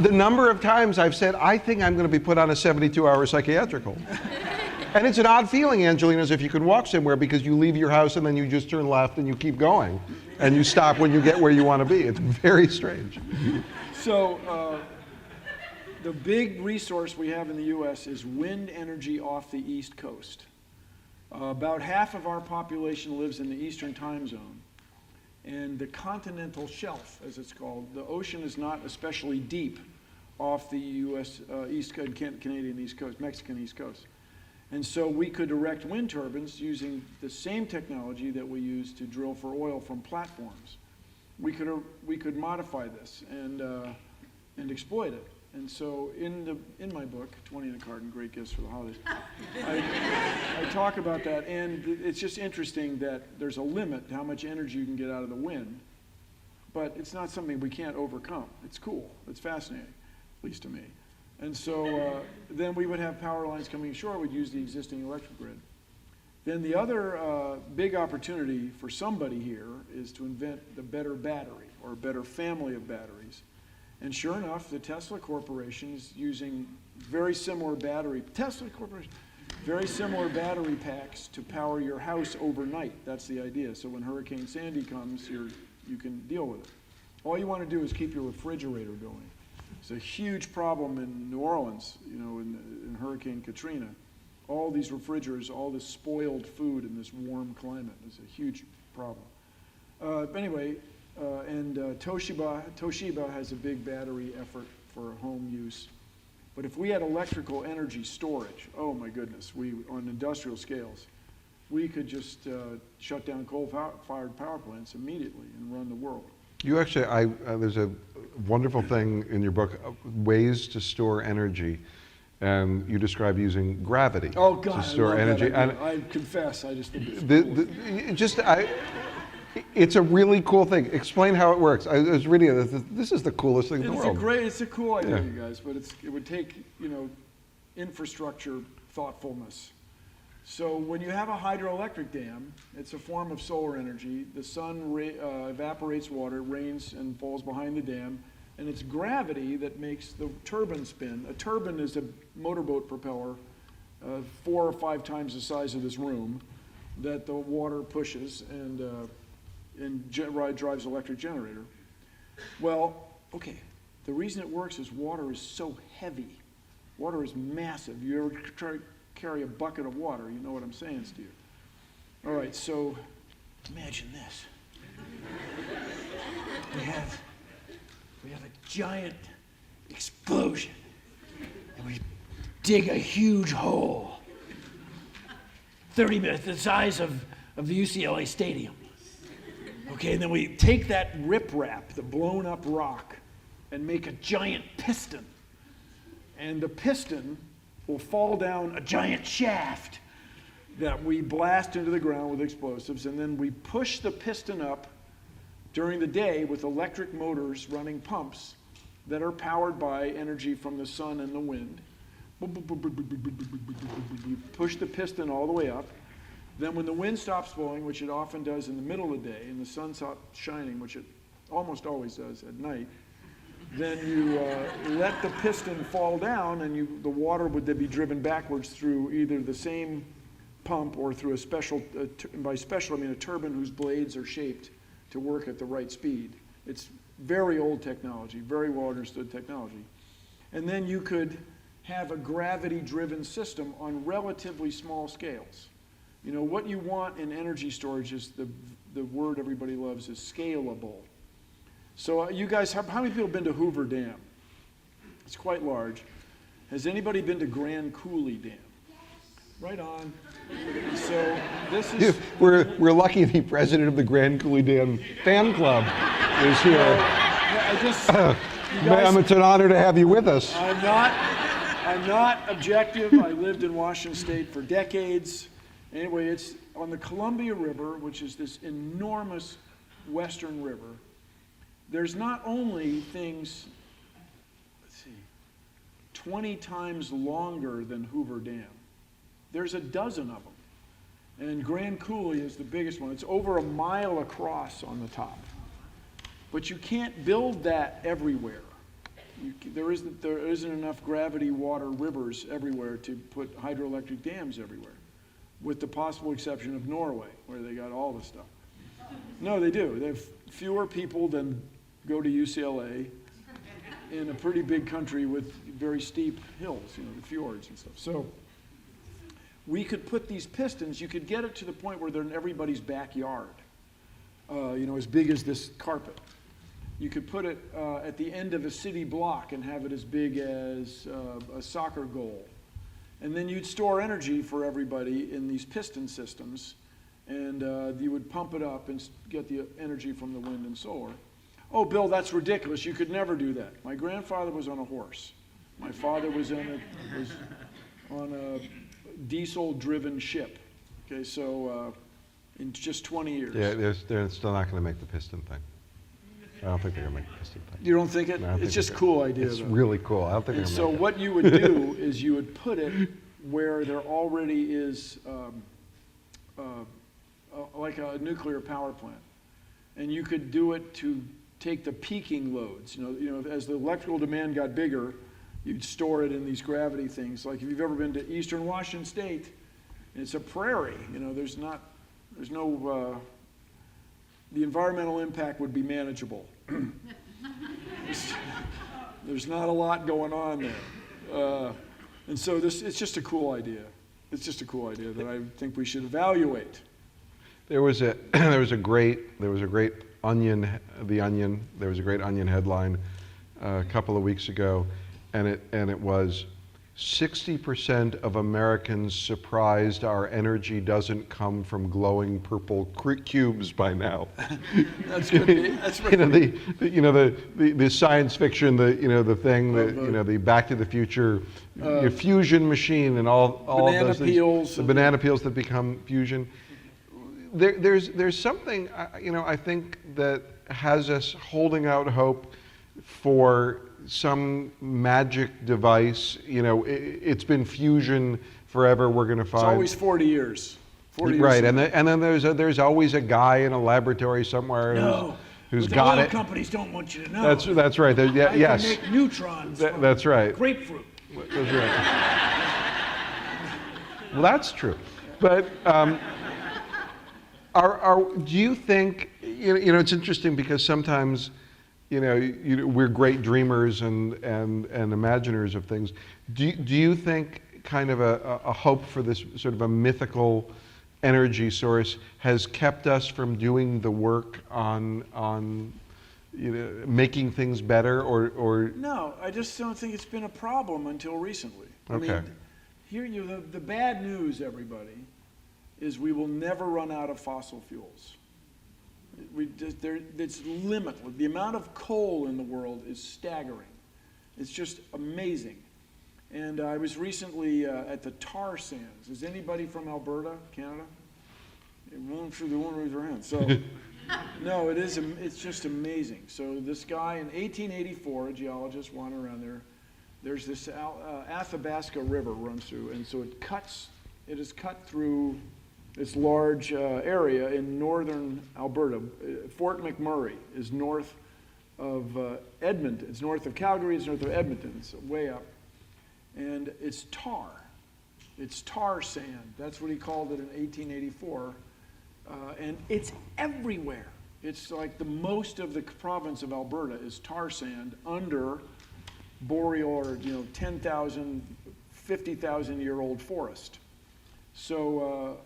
the number of times I've said, I think I'm going to be put on a 72-hour psychiatric hold. And it's an odd feeling, Angelina, as if you could walk somewhere because you leave your house and then you just turn left and you keep going. And you stop when you get where you want to be. It's very strange. So the big resource we have in the U.S. is wind energy off the East Coast. About half of our population lives in the Eastern time zone. And the continental shelf, as it's called, the ocean is not especially deep off the U.S. East Coast, Canadian East Coast, Mexican East Coast. And so we could erect wind turbines using the same technology that we use to drill for oil from platforms. We could modify this and exploit it. And so in my book, 20 in a Carton, Great Gifts for the Holidays, I talk about that, and it's just interesting that there's a limit to how much energy you can get out of the wind, but it's not something we can't overcome. It's cool, it's fascinating, at least to me. And so then we would have power lines coming ashore, we'd use the existing electric grid. Then the other big opportunity for somebody here is to invent the better battery, or a better family of batteries. And sure enough, the Tesla Corporation is using very similar battery packs to power your house overnight. That's the idea. So when Hurricane Sandy comes, you can deal with it. All you want to do is keep your refrigerator going. It's a huge problem in New Orleans, in Hurricane Katrina. All these refrigerators, all this spoiled food in this warm climate is a huge problem. Toshiba has a big battery effort for home use. But if we had electrical energy storage, oh my goodness, on industrial scales, we could just shut down coal-fired power plants immediately and run the world. You actually, there's a wonderful thing in your book, ways to store energy, and you describe using gravity to store energy. I confess, I just think it's cool. It's a really cool thing. Explain how it works. I was reading it. This is the coolest thing in the world. It's a cool idea, you guys, but it would take, infrastructure thoughtfulness. So when you have a hydroelectric dam, it's a form of solar energy. The sun evaporates water, rains and falls behind the dam, and it's gravity that makes the turbine spin. A turbine is a motorboat propeller 4 or 5 times the size of this room that the water pushes and drives electric generator. Well, okay, the reason it works is water is so heavy. Water is massive. You ever try to carry a bucket of water, you know what I'm saying, Steve. All right, so imagine this. We have a giant explosion, and we dig a huge hole, 30 minutes, the size of the UCLA Stadium. Okay, and then we take that riprap, the blown up rock, and make a giant piston. And the piston will fall down a giant shaft that we blast into the ground with explosives, and then we push the piston up during the day with electric motors running pumps that are powered by energy from the sun and the wind. You push the piston all the way up. Then when the wind stops blowing, which it often does in the middle of the day, and the sun stops shining, which it almost always does at night, then you let the piston fall down, and the water would then be driven backwards through either the same pump or through a special, by special I mean a turbine whose blades are shaped to work at the right speed. It's very old technology, very well understood technology. And then you could have a gravity-driven system on relatively small scales. You know, what you want in energy storage is the word everybody loves is scalable. So you guys, how many people have been to Hoover Dam? It's quite large. Has anybody been to Grand Coulee Dam? Yes. Right on. So this is... We're lucky the president of the Grand Coulee Dam fan club is here. It's an honor to have you with us. I'm not objective. I lived in Washington State for decades. Anyway, it's on the Columbia River, which is this enormous western river. There's not only things, 20 times longer than Hoover Dam. There's a dozen of them. And Grand Coulee is the biggest one. It's over a mile across on the top. But you can't build that everywhere. There isn't enough gravity water rivers everywhere to put hydroelectric dams everywhere, with the possible exception of Norway, where they got all the stuff. No, they do. They have fewer people than go to UCLA in a pretty big country with very steep hills, you know, the fjords and stuff. So we could put these pistons, you could get it to the point where they're in everybody's backyard, you know, as big as this carpet. You could put it at the end of a city block and have it as big as a soccer goal. And then you'd store energy for everybody in these piston systems, and you would pump it up and get the energy from the wind and solar. Oh, Bill, that's ridiculous. You could never do that. My grandfather was on a horse. My father was on a diesel-driven ship. Okay, so in just 20 years. Yeah, they're still not going to make the piston thing. I don't think they're going to make the piston thing. You don't think it? No, it's just a cool idea. It's really cool. I don't think and they're so going to make what you would do is you would put it where there already is like a nuclear power plant. And you could do it to take the peaking loads. You know, as the electrical demand got bigger, you'd store it in these gravity things. Like if you've ever been to Eastern Washington State, it's a prairie. You know, there's no, the environmental impact would be manageable. There's not a lot going on there. And so it's just a cool idea. It's just a cool idea that I think we should evaluate. There was a great Onion headline a couple of weeks ago, and it was 60% of Americans surprised our energy doesn't come from glowing purple cubes by now. That's good. That's right. The science fiction, the thing, the Back to the Future fusion machine and all banana those peels, things, the banana peels that become fusion. There's something, I think, that has us holding out hope for some magic device, it's been fusion forever, we're going to find. It's always 40 years. 40 years. Right, and then there's always a guy in a laboratory somewhere who's got the oil it. companies don't want you to know. That's right. Yes. I can make neutrons from that's right. grapefruit. That's right. Well, that's true. But do you think, it's interesting because sometimes, we're great dreamers and imaginers of things. Do you think kind of a hope for this sort of a mythical energy source has kept us from doing the work on making things better, or? No, I just don't think it's been a problem until recently. Okay. I mean, here the bad news, everybody, is we will never run out of fossil fuels. It's limitless. The amount of coal in the world is staggering. It's just amazing. And I was recently at the tar sands. Is anybody from Alberta, Canada? They won't raise their hand. So, no, it's just amazing. So this guy in 1884, a geologist wandering around there, there's this Athabasca River runs through, and so it is cut through this large area in northern Alberta. Fort McMurray is north of Edmonton. It's north of Calgary, it's north of Edmonton. It's way up. And it's tar. It's tar sand. That's what he called it in 1884. And it's everywhere. It's like the most of the province of Alberta is tar sand under boreal or 10,000, 50,000-year-old forest. So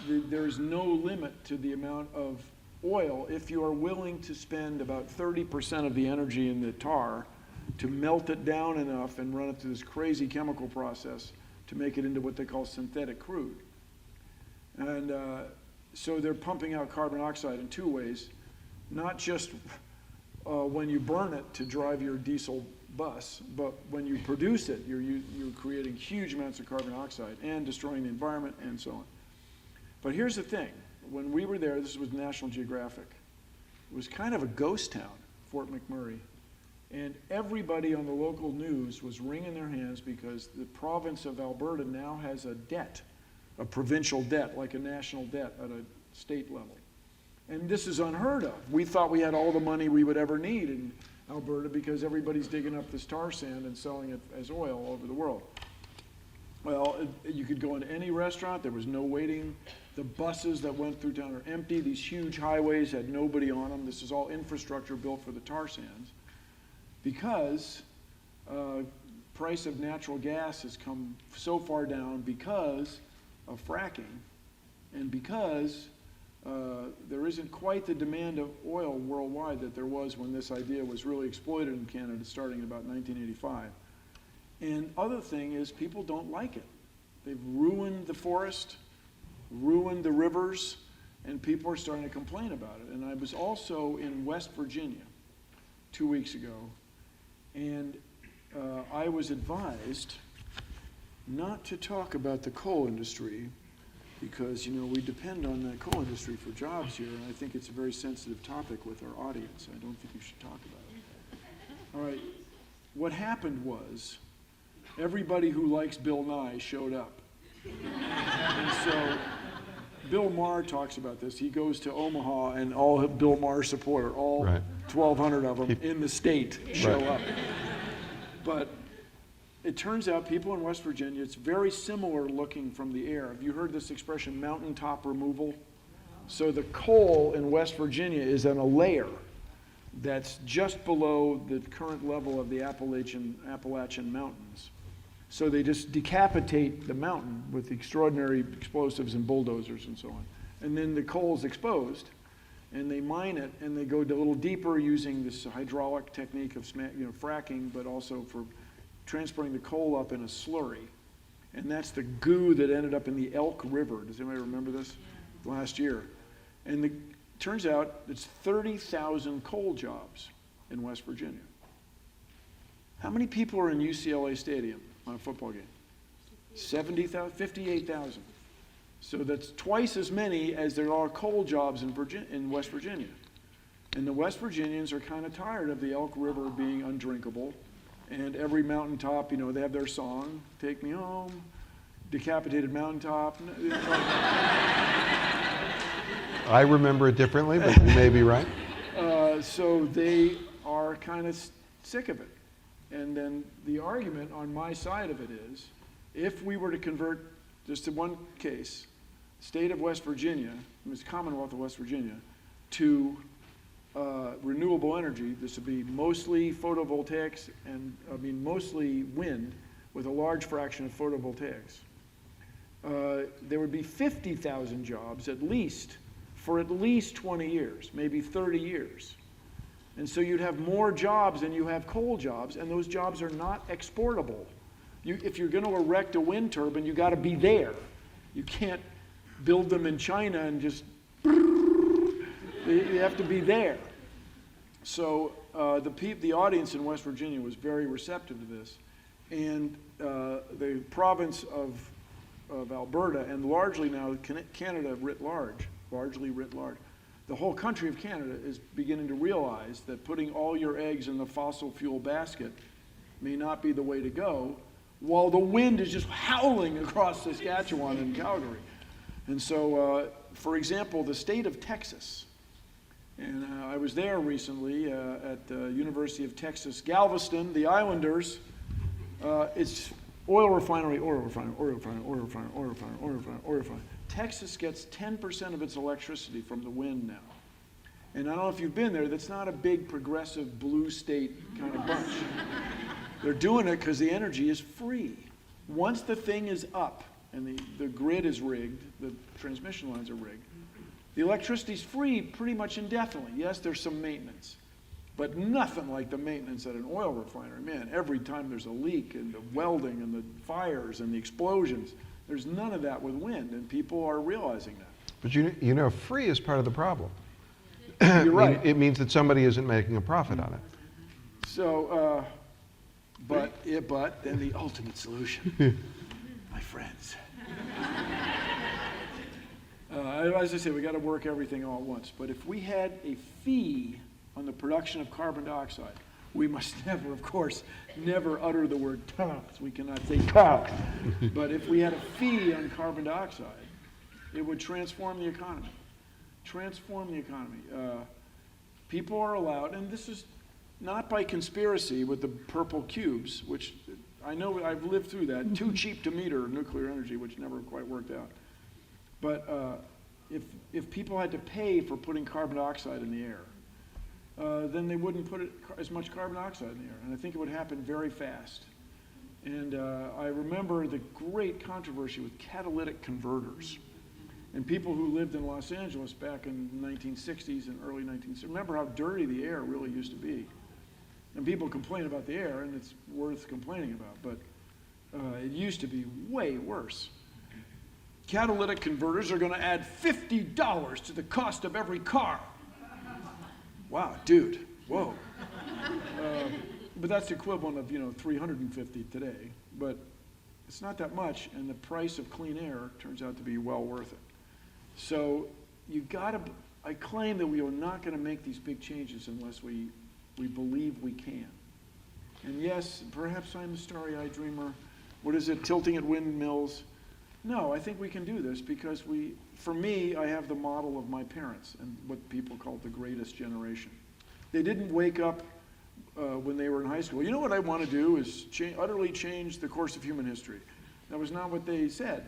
there's no limit to the amount of oil if you are willing to spend about 30% of the energy in the tar to melt it down enough and run it through this crazy chemical process to make it into what they call synthetic crude. And so they're pumping out carbon dioxide in two ways, not just when you burn it to drive your diesel bus, but when you produce it, you're creating huge amounts of carbon dioxide and destroying the environment and so on. But here's the thing. When we were there, this was National Geographic, it was kind of a ghost town, Fort McMurray. And everybody on the local news was wringing their hands because the province of Alberta now has a debt, a provincial debt, like a national debt at a state level. And this is unheard of. We thought we had all the money we would ever need in Alberta because everybody's digging up this tar sand and selling it as oil all over the world. Well, you could go into any restaurant, there was no waiting. The buses that went through town are empty. These huge highways had nobody on them. This is all infrastructure built for the tar sands. Because price of natural gas has come so far down because of fracking, and because there isn't quite the demand of oil worldwide that there was when this idea was really exploited in Canada starting in about 1985. And other thing is people don't like it. They've ruined the forest, ruined the rivers, and people are starting to complain about it. And I was also in West Virginia 2 weeks ago, and I was advised not to talk about the coal industry because, we depend on the coal industry for jobs here, and I think it's a very sensitive topic with our audience. I don't think you should talk about it. All right, what happened was everybody who likes Bill Nye showed up. And so Bill Maher talks about this. He goes to Omaha, and all Bill Maher support, all 1,200 of them in the state show up. But it turns out people in West Virginia, it's very similar looking from the air. Have you heard this expression, mountaintop removal? So the coal in West Virginia is on a layer that's just below the current level of the Appalachian Mountains. So they just decapitate the mountain with extraordinary explosives and bulldozers and so on. And then the coal is exposed, and they mine it, and they go a little deeper using this hydraulic technique of fracking, but also for transporting the coal up in a slurry. And that's the goo that ended up in the Elk River. Does anybody remember this? Last year. And it turns out it's 30,000 coal jobs in West Virginia. How many people are in UCLA Stadium on a football game? 70,000, 58,000. So that's twice as many as there are coal jobs in West Virginia. And the West Virginians are kind of tired of the Elk River being undrinkable. And every mountaintop, you know, they have their song, Take Me Home, Decapitated Mountaintop. I remember it differently, but you may be right. So they are kind of sick of it. And then the argument on my side of it is, if we were to convert, just in one case, state of West Virginia, it's Commonwealth of West Virginia, to renewable energy, this would be mostly photovoltaics and, mostly wind with a large fraction of photovoltaics. There would be 50,000 jobs at least for at least 20 years, maybe 30 years. And so you'd have more jobs than you have coal jobs, and those jobs are not exportable. If you're going to erect a wind turbine, you got to be there. You can't build them in China and just, you have to be there. So the audience in West Virginia was very receptive to this. And the province of Alberta, and largely now Canada writ large, the whole country of Canada is beginning to realize that putting all your eggs in the fossil fuel basket may not be the way to go, while the wind is just howling across Saskatchewan and Calgary. And so, for example, the state of Texas, and I was there recently at the University of Texas, Galveston, the Islanders. It's oil refinery, oil refinery, oil refinery, oil refinery, oil refinery, oil refinery, oil refinery. Texas gets 10% of its electricity from the wind now. And I don't know if you've been there, that's not a big progressive blue state kind of bunch. They're doing it because the energy is free. Once the thing is up and the grid is rigged, the transmission lines are rigged, the electricity's free pretty much indefinitely. Yes, there's some maintenance, but nothing like the maintenance at an oil refinery. Man, every time there's a leak and the welding and the fires and the explosions, there's none of that with wind, and people are realizing that. But you know, free is part of the problem. You're right. It means that somebody isn't making a profit on it. So, but then the ultimate solution, my friends. As I say, we got to work everything all at once. But if we had a fee on the production of carbon dioxide, we must never, of course, never utter the word tax. We cannot say tax. But if we had a fee on carbon dioxide, it would transform the economy. Transform the economy. People are allowed, and this is not by conspiracy with the purple cubes, which I know I've lived through that, too cheap to meter nuclear energy, which never quite worked out. But if people had to pay for putting carbon dioxide in the air, then they wouldn't put as much carbon dioxide in the air. And I think it would happen very fast. And I remember the great controversy with catalytic converters. And people who lived in Los Angeles back in the 1960s and early 1960s, remember how dirty the air really used to be. And people complain about the air, and it's worth complaining about, but it used to be way worse. Catalytic converters are going to add $50 to the cost of every car. Wow, dude, whoa. But that's the equivalent of, $350 today. But it's not that much, and the price of clean air turns out to be well worth it. So I claim that we are not going to make these big changes unless we believe we can. And yes, perhaps I'm a starry-eyed dreamer. What is it, tilting at windmills? No, I think we can do this because for me, I have the model of my parents and what people call the greatest generation. They didn't wake up when they were in high school. You know what I want to do is utterly change the course of human history. That was not what they said,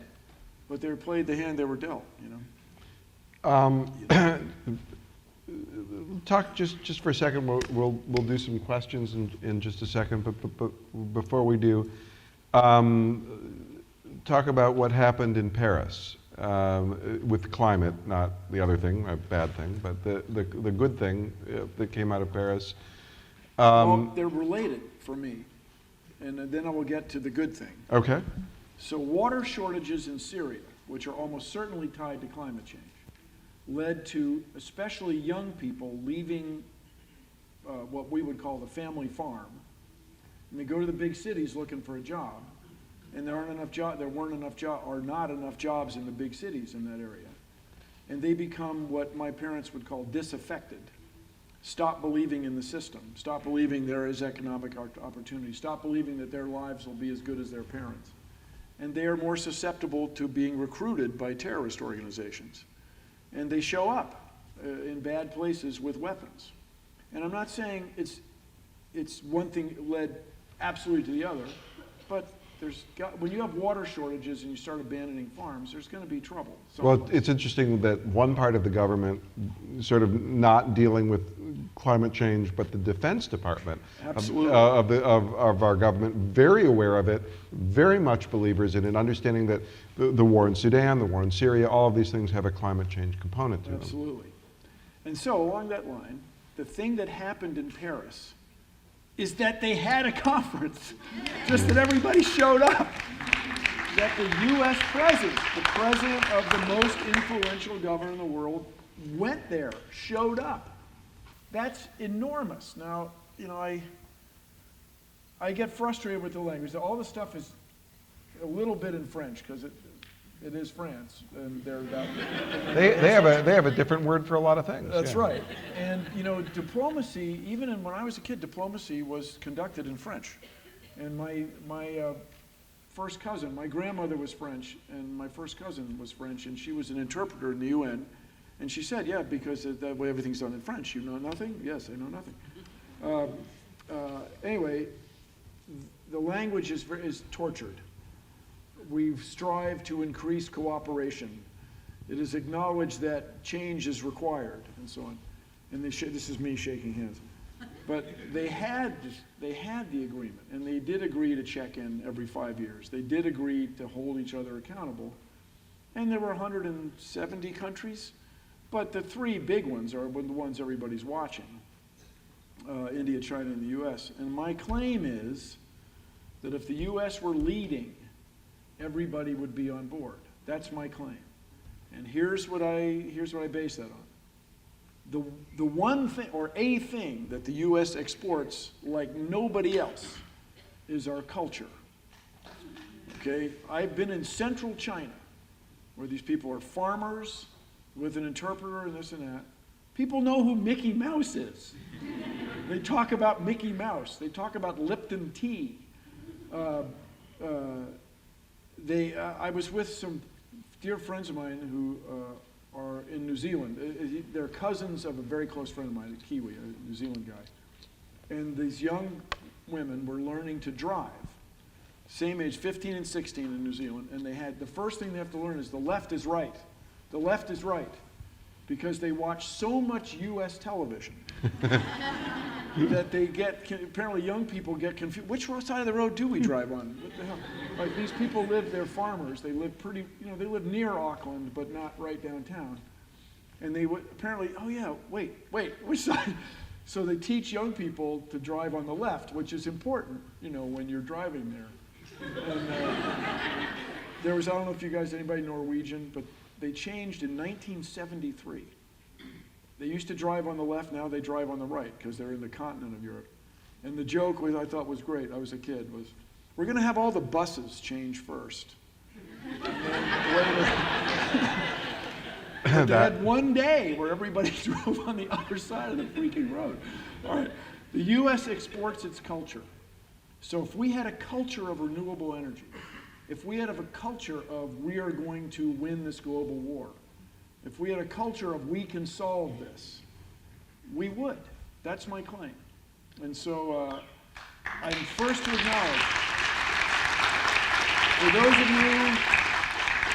but they played the hand they were dealt, Talk just for a second. We'll do some questions in just a second. But before we do, talk about what happened in Paris with climate, not the other thing, a bad thing, but the good thing that came out of Paris. Well, they're related for me, and then I will get to the good thing. Okay. So water shortages in Syria, which are almost certainly tied to climate change, led to especially young people leaving what we would call the family farm, and they go to the big cities looking for a job, and there weren't enough jobs in the big cities in that area, and they become what my parents would call disaffected. stop believing in the system, stop believing there is economic opportunity, stop believing that their lives will be as good as their parents. And they are more susceptible to being recruited by terrorist organizations. And they show up in bad places with weapons. And I'm not saying it's one thing led absolutely to the other, but when you have water shortages and you start abandoning farms, there's going to be trouble. Well, it's interesting that one part of the government sort of not dealing with climate change, but the Defense Department of our government, very aware of it, very much believers in it, understanding that the war in Sudan, the war in Syria, all of these things have a climate change component to them. Absolutely. And so along that line, the thing that happened in Paris is that they had a conference, just that everybody showed up. That the US president, the president of the most influential government in the world, went there, showed up. That's enormous. Now, you know, I get frustrated with the language. All the stuff is a little bit in French, because it is France, and they're that. They have a different word for a lot of things. That's right. And you know, diplomacy, even when I was a kid, diplomacy was conducted in French. And my first cousin, my grandmother was French, and my first cousin was French, and she was an interpreter in the UN. And she said, yeah, because that way everything's done in French. You know nothing? Yes, I know nothing. Anyway, the language is tortured. We strive to increase cooperation. It is acknowledged that change is required, and so on. And this is me shaking hands. But they had the agreement, and they did agree to check in every 5 years. They did agree to hold each other accountable. And there were 170 countries, but the three big ones are the ones everybody's watching. India, China, and the US. And my claim is that if the US were leading, everybody would be on board. That's my claim. And here's what I base that on. The one thing, or a thing, that the US exports like nobody else is our culture. Okay? I've been in central China, where these people are farmers with an interpreter and this and that. People know who Mickey Mouse is. They talk about Mickey Mouse. They talk about Lipton tea. I was with some dear friends of mine who are in New Zealand. They're cousins of a very close friend of mine, a Kiwi, a New Zealand guy. And these young women were learning to drive, same age, 15 and 16 in New Zealand. And the first thing they have to learn is the left is right. The left is right. Because they watch so much US television that apparently young people get confused. Which side of the road do we drive on? What the hell? Like, these people they're farmers. They live they live near Auckland, but not right downtown. And they would apparently, oh yeah, wait, which side? So they teach young people to drive on the left, which is important, when you're driving there. And there was, I don't know if you guys, anybody Norwegian, but they changed in 1973. They used to drive on the left, now they drive on the right, because they're in the continent of Europe. And the joke, I thought was great, I was a kid, was, we're going to have all the buses change first. But they had one day where everybody drove on the other side of the freaking road. All right, the US exports its culture. So if we had a culture of renewable energy, if we had a culture of we are going to win this global war, if we had a culture of we can solve this, we would. That's my claim. And so I'm first to acknowledge,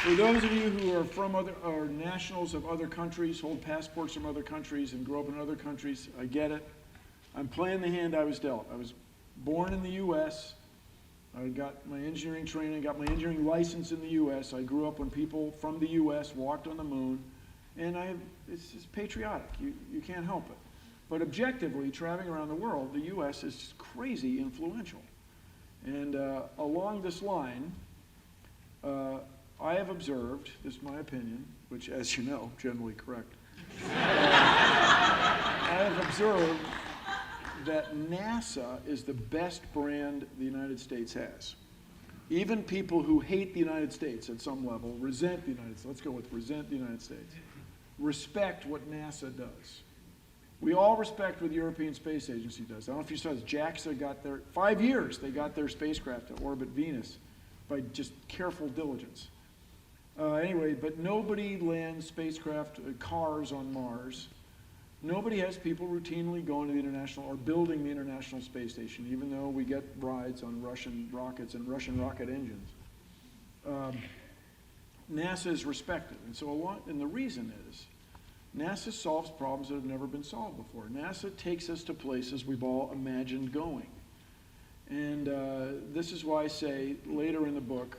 for those of you who are from are nationals of other countries, hold passports from other countries and grow up in other countries, I get it. I'm playing the hand I was dealt. I was born in the US. I got my engineering training, got my engineering license in the US. I grew up when people from the US walked on the moon. And it's just patriotic. You can't help it. But objectively, traveling around the world, the US is crazy influential. And along this line, I have observed, this is my opinion, which, as you know, generally correct. I have observed that NASA is the best brand the United States has. Even people who hate the United States at some level, resent the United States, let's go with resent the United States, respect what NASA does. We all respect what the European Space Agency does. I don't know if you saw this. JAXA got their, 5 years, they got their spacecraft to orbit Venus by just careful diligence. Anyway, but nobody lands spacecraft, cars on Mars. Nobody has people routinely going to the International or building the International Space Station, even though we get rides on Russian rockets and Russian rocket engines. NASA is respected, and the reason is, NASA solves problems that have never been solved before. NASA takes us to places we've all imagined going. And this is why I say later in the book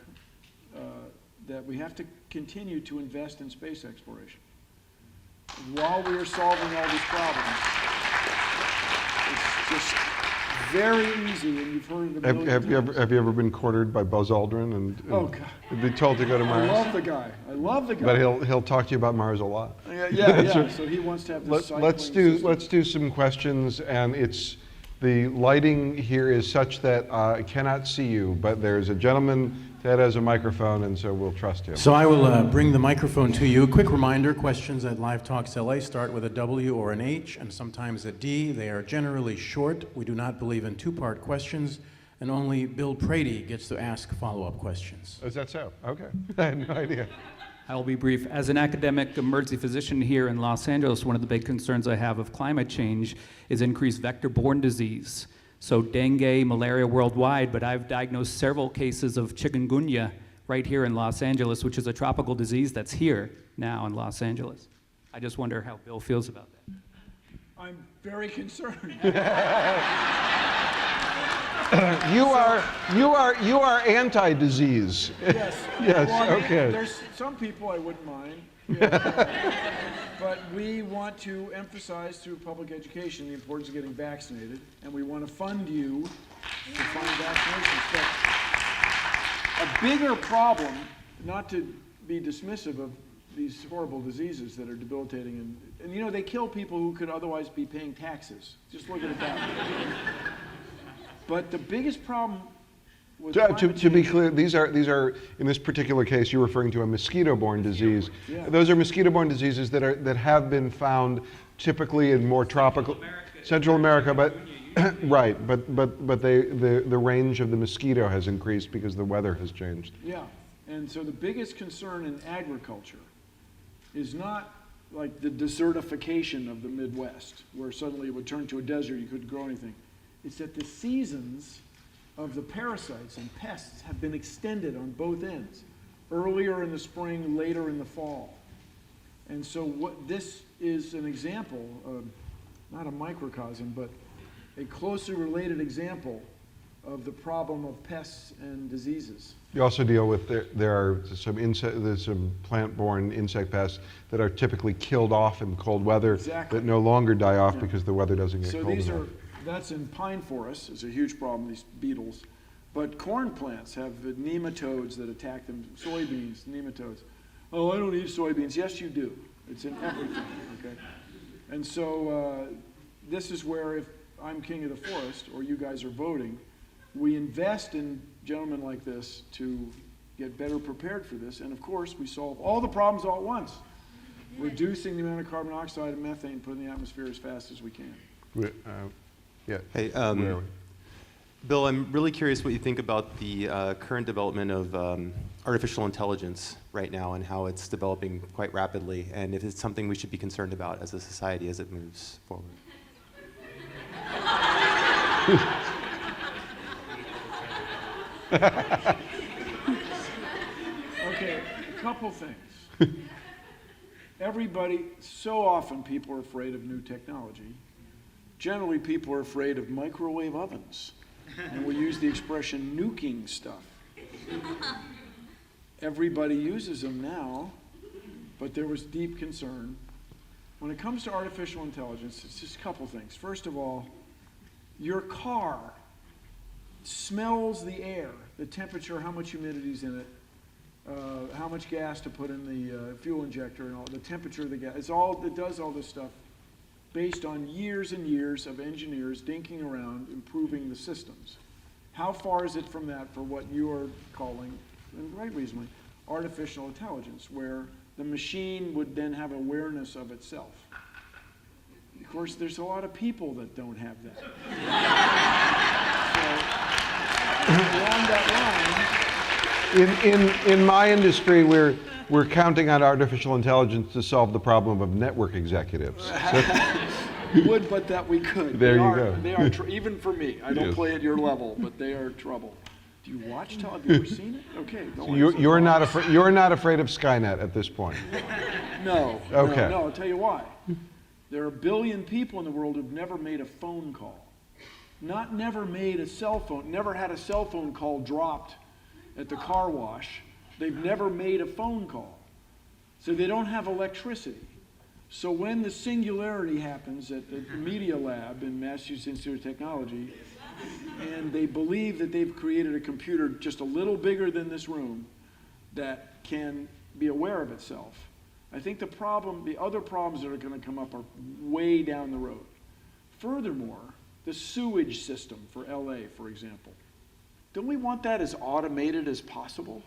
that we have to continue to invest in space exploration. While we are solving all these problems, it's just very easy, and you've heard it a million times. Have you ever been cornered by Buzz Aldrin and oh, God. be told to go to Mars? I love the guy. I love the guy. But he'll talk to you about Mars a lot. Yeah. So he wants to have this Let's do some questions, and the lighting here is such that I cannot see you, but there's a gentleman that has a microphone, and so we'll trust him. So I will bring the microphone to you. A quick reminder, questions at Live Talks LA start with a W or an H and sometimes a D. They are generally short. We do not believe in two-part questions, and only Bill Prady gets to ask follow-up questions. Is that so? Okay. I had no idea. I will be brief. As an academic emergency physician here in Los Angeles, one of the big concerns I have of climate change is increased vector-borne disease. So dengue, malaria worldwide, but I've diagnosed several cases of chikungunya right here in Los Angeles, which is a tropical disease that's here now in Los Angeles. I just wonder how Bill feels about that. I'm very concerned. You are anti-disease. Yes. Yes. Well, Okay. There's some people I wouldn't mind. Yeah. But we want to emphasize through public education the importance of getting vaccinated, and we want to fund you to fund vaccinations. But a bigger problem, not to be dismissive of these horrible diseases that are debilitating, and you know, they kill people who could otherwise be paying taxes. Just look at it that way. But the biggest problem with To be clear, these are in this particular case you're referring to a mosquito-borne disease. Yeah. Those are mosquito-borne diseases that have been found typically in more tropical Central America, but right, but the range of the mosquito has increased because the weather has changed. Yeah, and so the biggest concern in agriculture is not like the desertification of the Midwest, where suddenly it would turn to a desert, you couldn't grow anything. It's that the seasons of the parasites and pests have been extended on both ends, earlier in the spring, later in the fall. And so this is an example, not a microcosm, but a closely related example of the problem of pests and diseases. You also deal with there are some plant-borne insect pests that are typically killed off in cold weather that no longer die off because the weather doesn't get cold enough. That's in pine forests. It's a huge problem, these beetles. But corn plants have nematodes that attack them. Soybeans, nematodes. Oh, I don't eat soybeans. Yes, you do. It's in everything, okay? And so this is where, if I'm king of the forest, or you guys are voting, we invest in gentlemen like this to get better prepared for this. And of course, we solve all the problems all at once, reducing the amount of carbon dioxide and methane put in the atmosphere as fast as we can. Yeah. Hey, Bill, I'm really curious what you think about the current development of artificial intelligence right now and how it's developing quite rapidly, and if it's something we should be concerned about as a society as it moves forward. Okay, a couple things. So often people are afraid of new technology. Generally, people are afraid of microwave ovens, and we use the expression nuking stuff. Everybody uses them now, but there was deep concern. When it comes to artificial intelligence, it's just a couple things. First of all, your car smells the air, the temperature, how much humidity's in it, how much gas to put in the fuel injector, and all the temperature of the gas. It does all this stuff based on years and years of engineers dinking around improving the systems. How far is it from that for what you are calling, and quite reasonably, artificial intelligence, where the machine would then have awareness of itself? course, there's a lot of people that don't have that. So, along that line, In my industry, we're counting on artificial intelligence to solve the problem of network executives. would but that we could. There They you are- go. They are, even for me, I don't Yes. play at your level, but they are trouble. Do you watch television? Have you ever seen it? Okay. don't worry, You're, so you're don't- not afraid. You're not afraid of Skynet at this point. No. Okay. No, I'll tell you why. There are 1 billion people in the world who've never made a phone call. Never made a cell phone, never had a cell phone call dropped at the car wash. They've never made a phone call. So they don't have electricity. So when the singularity happens at the Media Lab in Massachusetts Institute of Technology, and they believe that they've created a computer just a little bigger than this room that can be aware of itself, I think the other problems that are going to come up are way down the road. Furthermore, the sewage system for LA, for example, don't we want that as automated as possible?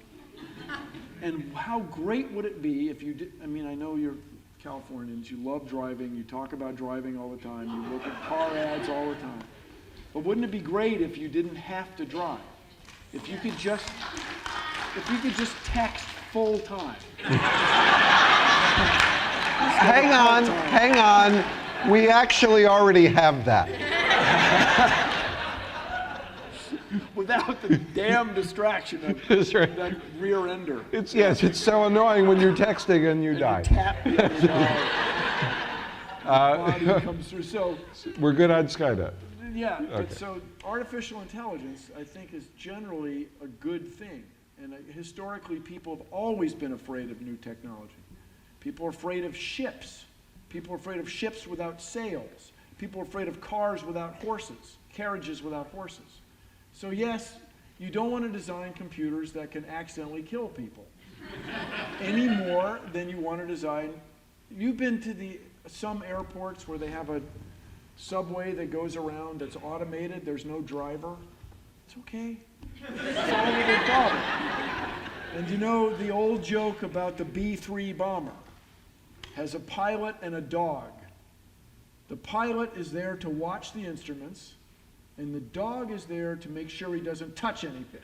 And how great would it be if you did, I mean, I know you're Californians, you love driving, you talk about driving all the time, you look at car ads all the time. But wouldn't it be great if you didn't have to drive? If you could just text full time. Hang on. We actually already have that. Without the damn distraction of That's right. that rear ender. It's so annoying when you're texting and you die. Tap the other body comes through. So We're good on Skynet. yeah, but Okay. so artificial intelligence, I think, is generally a good thing. And historically, people have always been afraid of new technology. People are afraid of ships. People are afraid of ships without sails. People are afraid of cars without horses, carriages without horses. So yes, you don't want to design computers that can accidentally kill people any more than you want to design. You've been to some airports where they have a subway that goes around that's automated, there's no driver. It's okay. Solve the problem. And you know the old joke about the B-3 bomber has a pilot and a dog. The pilot is there to watch the instruments, and the dog is there to make sure he doesn't touch anything.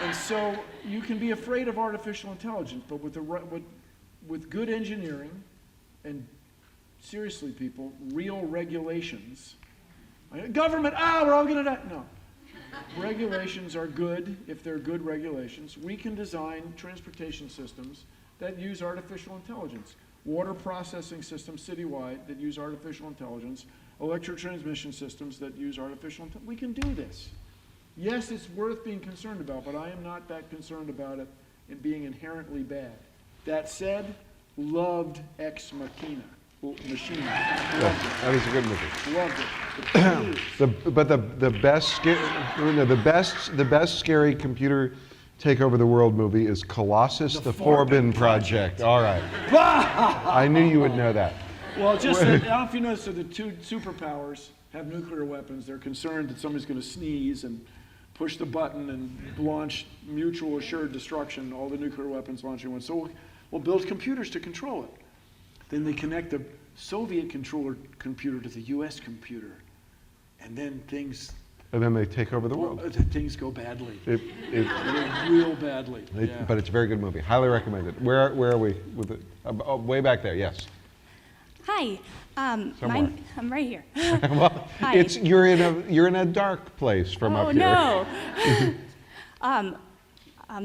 And so you can be afraid of artificial intelligence, but with good engineering and seriously, people, real regulations. Government, we're all gonna die. No. Regulations are good if they're good regulations. We can design transportation systems that use artificial intelligence. Water processing systems citywide that use artificial intelligence. Electric transmission systems that use artificial intelligence. We can do this. Yes, it's worth being concerned about, but I am not that concerned about it in being inherently bad. That said, loved Ex Machina. Machina. Loved it. That is a good movie. Loved it. The best scary computer take over the world movie is Colossus: The Forbin Project. All right. I knew you would know that. Well, just I don't know if you noticed, so the two superpowers have nuclear weapons. They're concerned that somebody's going to sneeze and push the button and launch mutual assured destruction, all the nuclear weapons launching one. So we'll build computers to control it. Then they connect the Soviet computer to the US computer. And then things They take over the world. things go badly. It, Real badly. Yeah. But it's a very good movie. Highly recommended. Where are we with it? Way back there. Yes. Hi. Somewhere. I'm right here. Well, Hi. you're in a dark place from up here. Oh, no.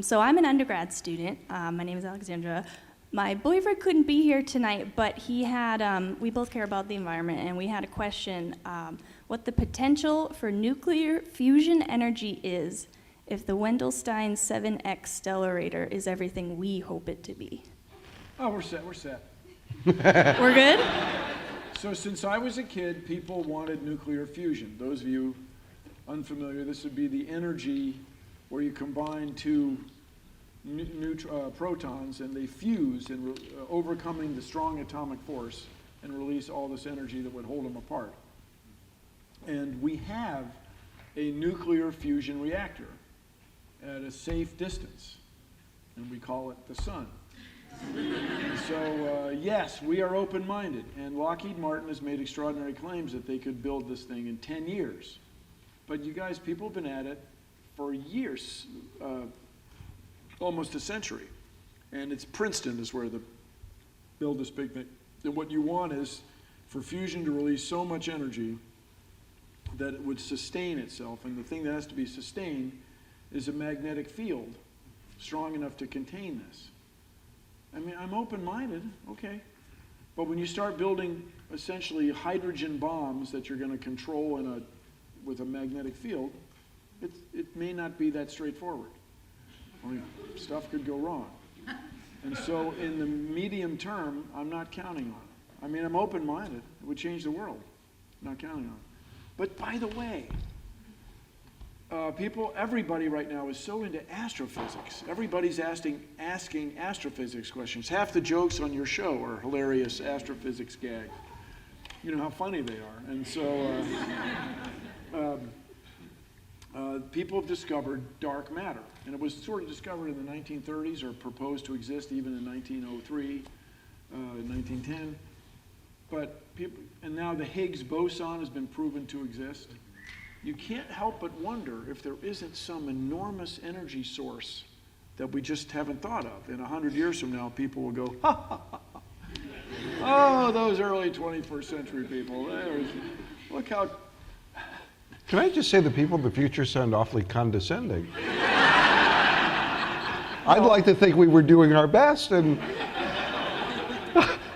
So I'm an undergrad student. My name is Alexandra. My boyfriend couldn't be here tonight, but he had, we both care about the environment, and we had a question, what the potential for nuclear fusion energy is if the Wendelstein 7X stellarator is everything we hope it to be. Oh, we're set. We're good? So since I was a kid, people wanted nuclear fusion. Those of you unfamiliar, this would be the energy where you combine two protons and they fuse and overcoming the strong atomic force and release all this energy that would hold them apart. And we have a nuclear fusion reactor at a safe distance, and we call it the sun. So yes, we are open-minded, and Lockheed Martin has made extraordinary claims that they could build this thing in 10 years. But you guys, people have been at it for years, almost a century. And it's Princeton is where the build this big thing. And what you want is for fusion to release so much energy that it would sustain itself. And the thing that has to be sustained is a magnetic field strong enough to contain this. I mean, I'm open-minded, okay. But when you start building essentially hydrogen bombs that you're going to control with a magnetic field, it may not be that straightforward. I mean, stuff could go wrong. And so in the medium term, I'm not counting on it. I mean, I'm open-minded. It would change the world. I'm not counting on it. But by the way, everybody right now is so into astrophysics. Everybody's asking astrophysics questions. Half the jokes on your show are hilarious astrophysics gags. You know how funny they are. And so people have discovered dark matter. And it was sort of discovered in the 1930s or proposed to exist even in 1903, 1910. And now the Higgs boson has been proven to exist. You can't help but wonder if there isn't some enormous energy source that we just haven't thought of. In 100 years from now, people will go, ha, ha, ha, ha. Oh, those early 21st century people. Look how... Can I just say the people of the future sound awfully condescending? I'd like to think we were doing our best, and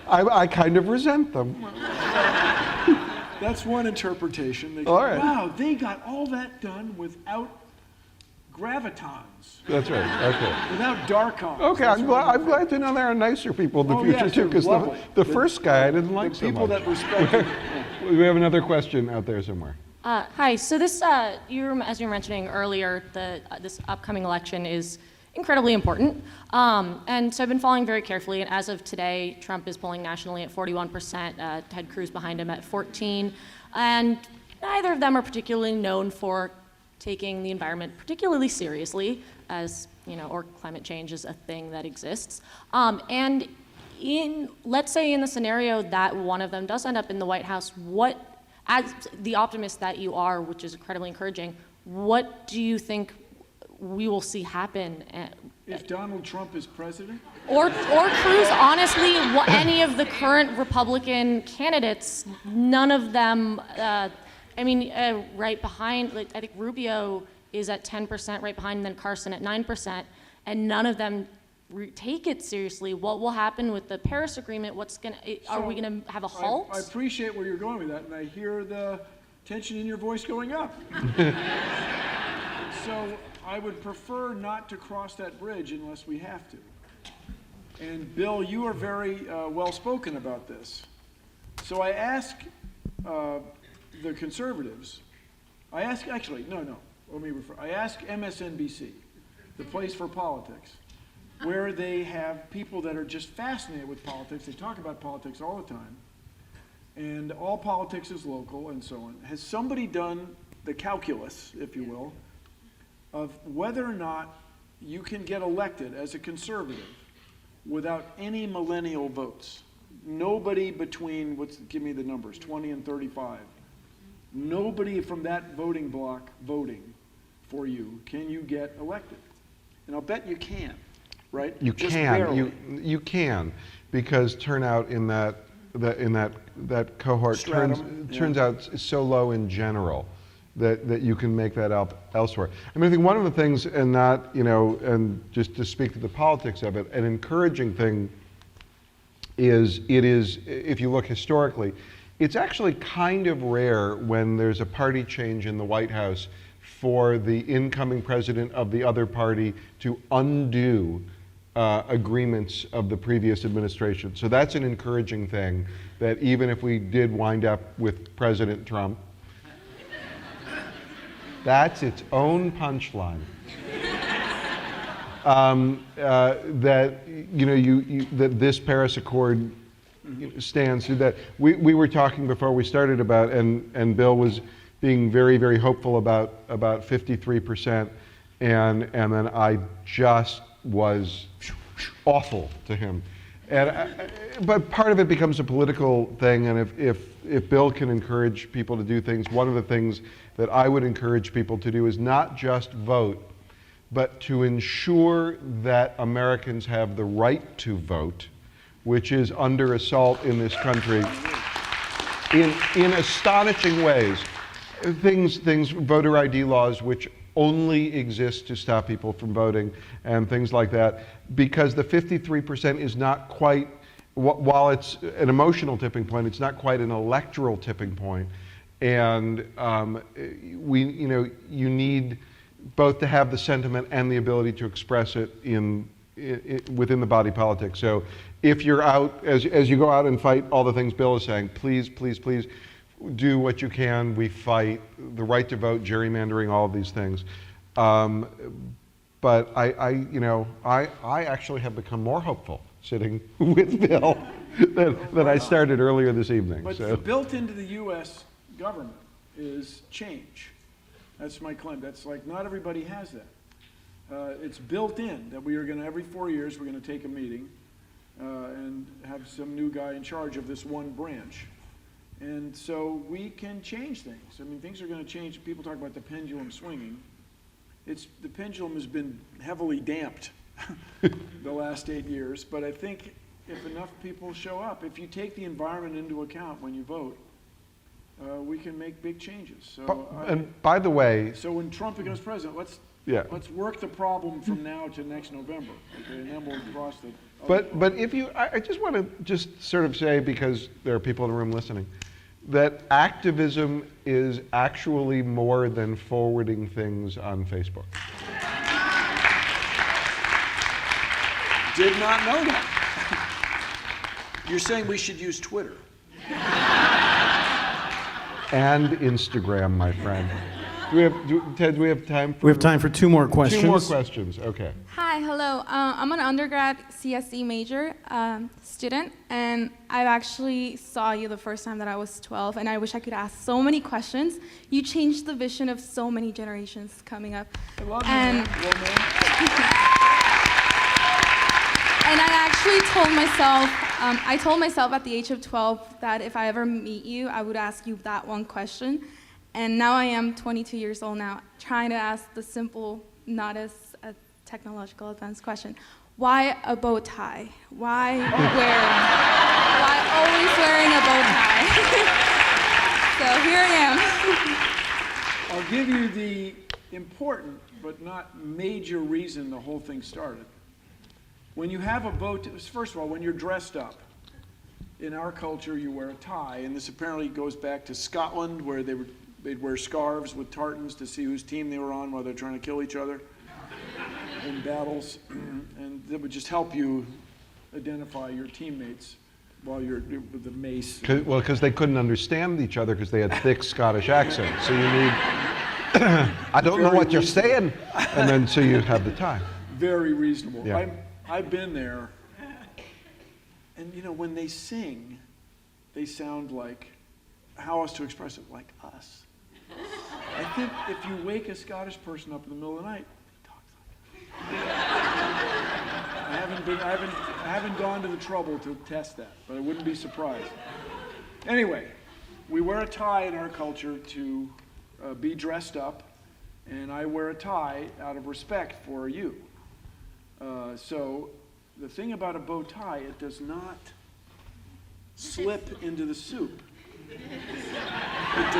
I kind of resent them. That's one interpretation. They go, all right. Wow, they got all that done without gravitons. That's right. Okay. Without darkons. Okay, I'm glad to know there are nicer people in the future too, because the first guy I didn't like so much. The people that respect. We have another question out there somewhere. Hi. So this, as you were mentioning earlier, this upcoming election is incredibly important. And so I've been following very carefully, and as of today, Trump is polling nationally at 41%, Ted Cruz behind him at 14%, and neither of them are particularly known for taking the environment particularly seriously, as, you know, or climate change is a thing that exists. And let's say in the scenario that one of them does end up in the White House, as the optimist that you are, which is incredibly encouraging, what do you think we will see happen? If Donald Trump is president? Or Cruz, honestly, any of the current Republican candidates, none of them, right behind, like, I think Rubio is at 10% right behind, and then Carson at 9%, and none of them take it seriously. What will happen with the Paris Agreement? Are we gonna have a halt? I appreciate where you're going with that, and I hear the tension in your voice going up. So I would prefer not to cross that bridge unless we have to. And Bill, you are very well-spoken about this. So I ask the conservatives, I ask MSNBC, the place for politics, where they have people that are just fascinated with politics. They talk about politics all the time. And all politics is local and so on. Has somebody done the calculus, if you will, of whether or not you can get elected as a conservative without any millennial votes? Nobody between, give me the numbers, 20 and 35. Nobody from that voting block voting for you can you get elected. And I'll bet you can, right? You Just can. barely. You can, because turnout in that cohort turns out so low in general that you can make that up elsewhere. I mean, I think one of the things, and not, and just to speak to the politics of it, an encouraging thing is, if you look historically, it's actually kind of rare when there's a party change in the White House for the incoming president of the other party to undo agreements of the previous administration. So that's an encouraging thing, that even if we did wind up with President Trump, that's its own punchline. That that this Paris Accord stands to that. We were talking before we started about, and Bill was being very, very hopeful about 53%, and then I just was awful to him. And but part of it becomes a political thing, and if Bill can encourage people to do things, one of the things that I would encourage people to do is not just vote, but to ensure that Americans have the right to vote, which is under assault in this country in astonishing ways. Things, voter ID laws, which only exist to stop people from voting, and things like that, because the 53% is not quite, while it's an emotional tipping point, it's not quite an electoral tipping point. And you need both to have the sentiment and the ability to express it within the body politic. So if you're out, as you go out and fight all the things Bill is saying, please, please, please do what you can. We fight the right to vote, gerrymandering, all of these things. But I actually have become more hopeful sitting with Bill than I started earlier this evening. But built into the U.S. government is change. That's my claim. That's like, not everybody has that. It's built in that we are going to, every 4 years, we're going to take a meeting and have some new guy in charge of this one branch. And so we can change things. I mean, things are going to change. People talk about the pendulum swinging. The pendulum has been heavily damped the last 8 years, but I think if enough people show up, if you take the environment into account when you vote, we can make big changes. So, and by the way, so when Trump becomes president, let's work the problem from now to next November, okay, and then we'll cross the. But if you, I just want to just sort of say, because there are people in the room listening, that activism is actually more than forwarding things on Facebook. Did not know that. You're saying we should use Twitter. And Instagram, my friend. Ted, do we have time for? We have time for 2 more questions. 2 more questions, okay. Hi, hello. I'm an undergrad CSE major student, and I actually saw you the first time that I was 12, and I wish I could ask so many questions. You changed the vision of so many generations coming up. I love you, and, man. Well, man. And I actually told myself at the age of 12 that if I ever meet you, I would ask you that one question. And now I am 22 years old now, trying to ask the simple, not as a technological advanced question. Why a bow tie? Why always wearing a bow tie? So here I am. I'll give you the important but not major reason the whole thing started. When you have a bow tie, first of all, when you're dressed up, in our culture you wear a tie, and this apparently goes back to Scotland, where they'd wear scarves with tartans to see whose team they were on while they're trying to kill each other in battles, and that would just help you identify your teammates while you're with the mace. Well, because they couldn't understand each other because they had thick Scottish accents. So you need, I don't know what you're saying, and then so you have the tie. Very reasonable. Yeah. I've been there, and when they sing, they sound like, how else to express it, like us. I think if you wake a Scottish person up in the middle of the night, he talks like us. I haven't gone to the trouble to test that, but I wouldn't be surprised. Anyway, we wear a tie in our culture to be dressed up, and I wear a tie out of respect for you. So the thing about a bow tie, it does not slip into the soup. It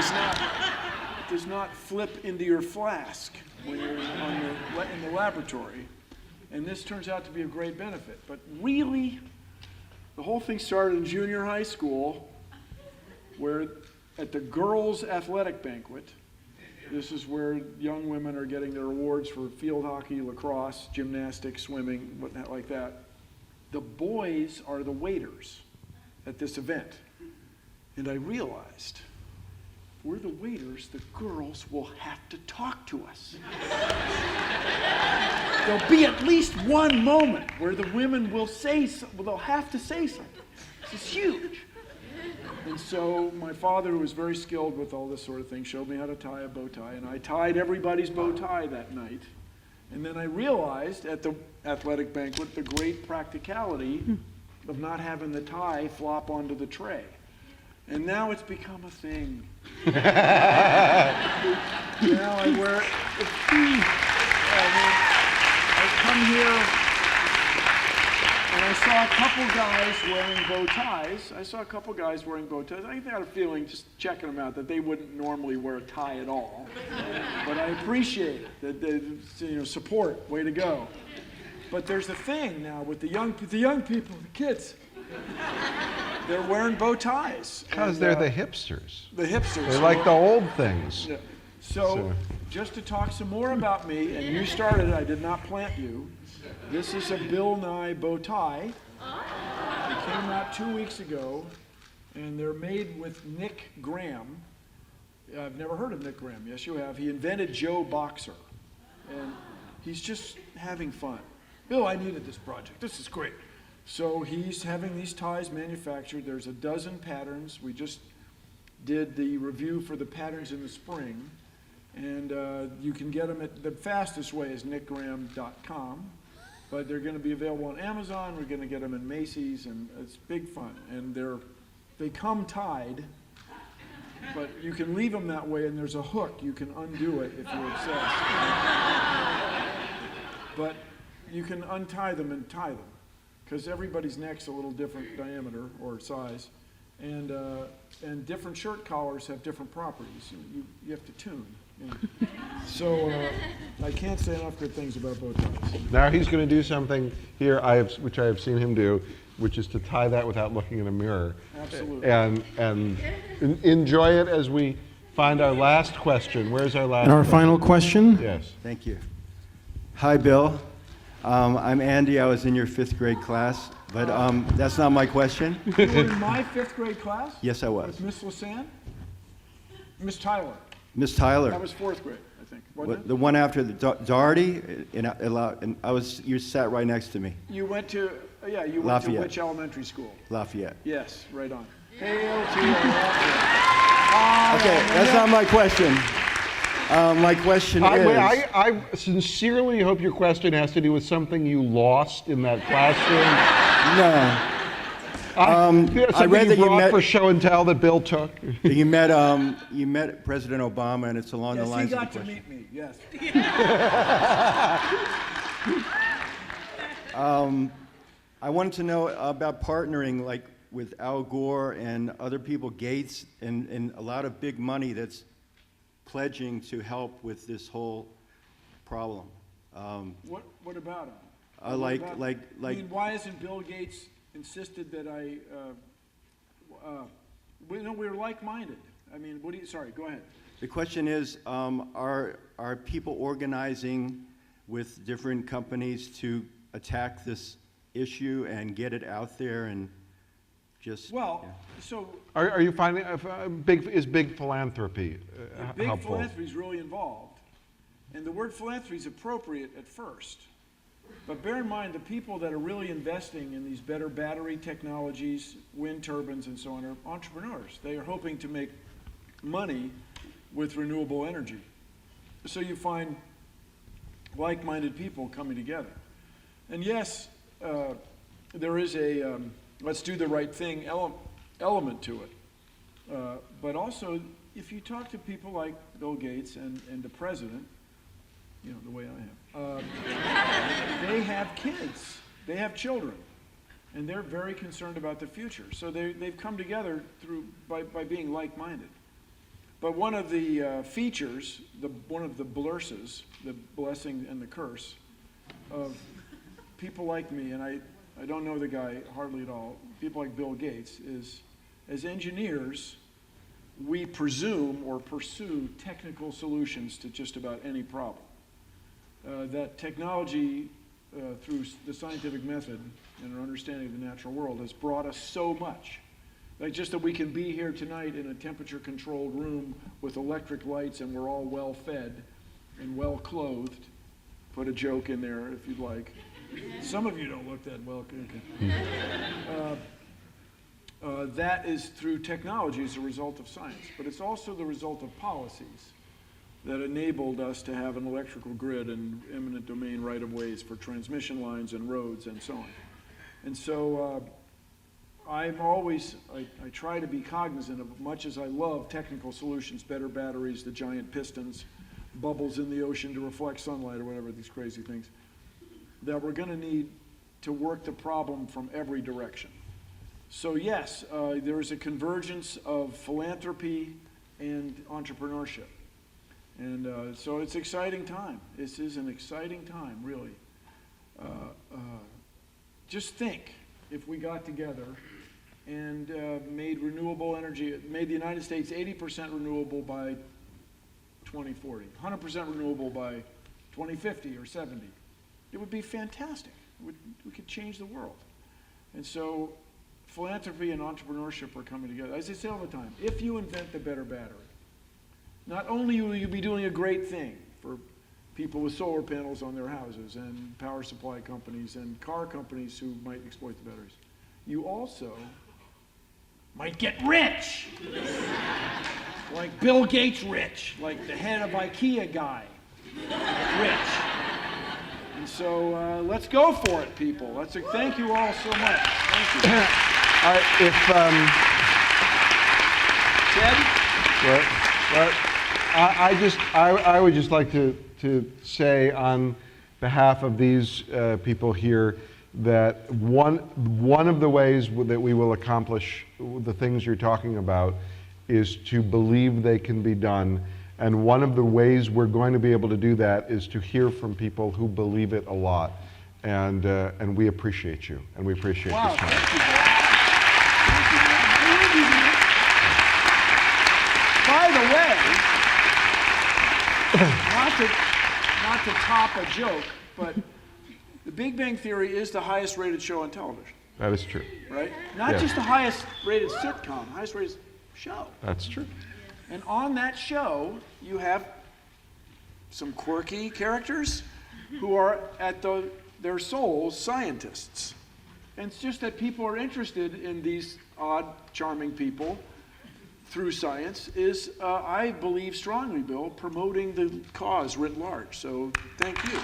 does not flip into your flask when you're in the laboratory. And this turns out to be a great benefit. But really, the whole thing started in junior high school, where at the girls' athletic banquet, this is where young women are getting their awards for field hockey, lacrosse, gymnastics, swimming, whatnot like that. The boys are the waiters at this event. And I realized, if we're the waiters, the girls will have to talk to us. There'll be at least one moment where the women will they'll have to say something. This is huge. And so my father, who was very skilled with all this sort of thing, showed me how to tie a bow tie, and I tied everybody's bow tie that night. And then I realized at the athletic banquet the great practicality of not having the tie flop onto the tray. And now it's become a thing. Now I wear it. I come here and I saw a couple guys wearing bow ties. I had a feeling, just checking them out, that they wouldn't normally wear a tie at all. But I appreciate it. That support, way to go. But there's a thing now with the young people, the kids. They're wearing bow ties. Because they're the hipsters. The hipsters. They like the old things. Yeah. So, just to talk some more about me, and you started it, I did not plant you. This is a Bill Nye bow tie. It came out 2 weeks ago, and they're made with Nick Graham. I've never heard of Nick Graham. Yes, you have. He invented Joe Boxer, and he's just having fun. Bill, I needed this project. This is great. So he's having these ties manufactured. There's a dozen patterns. We just did the review for the patterns in the spring, and you can get them at the fastest way is nickgraham.com. But they're going to be available on Amazon. We're going to get them in Macy's, and it's big fun. And they come tied, but you can leave them that way, and there's a hook. You can undo it if you're obsessed. But you can untie them and tie them, because everybody's neck's a little different diameter or size, and different shirt collars have different properties. You have to tune. So I can't say enough good things about bow ties. Now he's going to do something here, which I have seen him do, which is to tie that without looking in a mirror. Absolutely. And enjoy it as we find our last question. Where's our last And our question? final question? Yes. Thank you. Hi, Bill. I'm Andy. I was in your 5th grade class, but that's not my question. You were in my 5th grade class? Yes, I was. With Miss Lasan? Miss Tyler. Miss Tyler. That was 4th grade, I think. Wasn't it? The one after the Doherty, and you sat right next to me. You went to, you went to Lafayette. which elementary school? Lafayette. Yes, right on. Hail to you. Okay, that's not my question. My question is... I sincerely hope your question has to do with something you lost in that classroom. No. I read that you met for show and tell that Bill took. You met President Obama, and it's along the Yes, lines he of the got to question. meet me, yes. I wanted to know about partnering, like with Al Gore and other people, Gates, and a lot of big money that's pledging to help with this whole problem. What about him? I mean, why hasn't Bill Gates insisted that we were like-minded? I mean, sorry, go ahead. The question is, are people organizing with different companies to attack this issue and get it out there and just... Well, yeah. so... Are you finding, is big philanthropy Big helpful? philanthropy is really involved. And the word philanthropy is appropriate at first. But bear in mind, the people that are really investing in these better battery technologies, wind turbines and so on, are entrepreneurs. They are hoping to make money with renewable energy. So you find like-minded people coming together. And yes, there is a let's do the right thing element to it. But also, if you talk to people like Bill Gates and the president, you know, the way I am, they have kids, they have children, and they're very concerned about the future. So they've come together by being like-minded. But one of the features, one of the blurses, the blessing and the curse, of people like me, and I don't know the guy hardly at all, people like Bill Gates, is as engineers, we presume or pursue technical solutions to just about any problem. That technology, through the scientific method and our understanding of the natural world, has brought us so much. Like just that we can be here tonight in a temperature-controlled room with electric lights and we're all well-fed and well-clothed. Put a joke in there if you'd like. Some of you don't look that well. That is through technology as a result of science, but it's also the result of policies. that enabled us to have an electrical grid and eminent domain right-of-ways for transmission lines and roads and so on. And so I try to be cognizant of, much as I love technical solutions, better batteries, the giant pistons, bubbles in the ocean to reflect sunlight or whatever, these crazy things, that we're going to need to work the problem from every direction. So yes, there is a convergence of philanthropy and entrepreneurship. And so it's an exciting time. This is an exciting time, really. Just think if we got together and made renewable energy, made the United States 80% renewable by 2040, 100% renewable by 2050 or 70. It would be fantastic. We could change the world. And so philanthropy and entrepreneurship are coming together. As I say all the time, if you invent the better battery, not only will you be doing a great thing for people with solar panels on their houses and power supply companies and car companies who might exploit the batteries, you also might get rich. Like Bill Gates rich, like the head of IKEA guy rich. And so let's go for it, people. Thank you all so much. Thank you. Ted? I would just like to say on behalf of these people here that one of the ways that we will accomplish the things you're talking about is to believe they can be done. And one of the ways we're going to be able to do that is to hear from people who believe it a lot. And we appreciate you, and we appreciate this time. By the way, not to top a joke, but The Big Bang Theory is the highest rated show on television. That is true. Right? Not just the highest rated sitcom, highest rated show. That's true. And on that show, you have some quirky characters who are at their souls scientists. And it's just that people are interested in these odd, charming people through science is, I believe strongly, Bill, promoting the cause writ large. So thank you.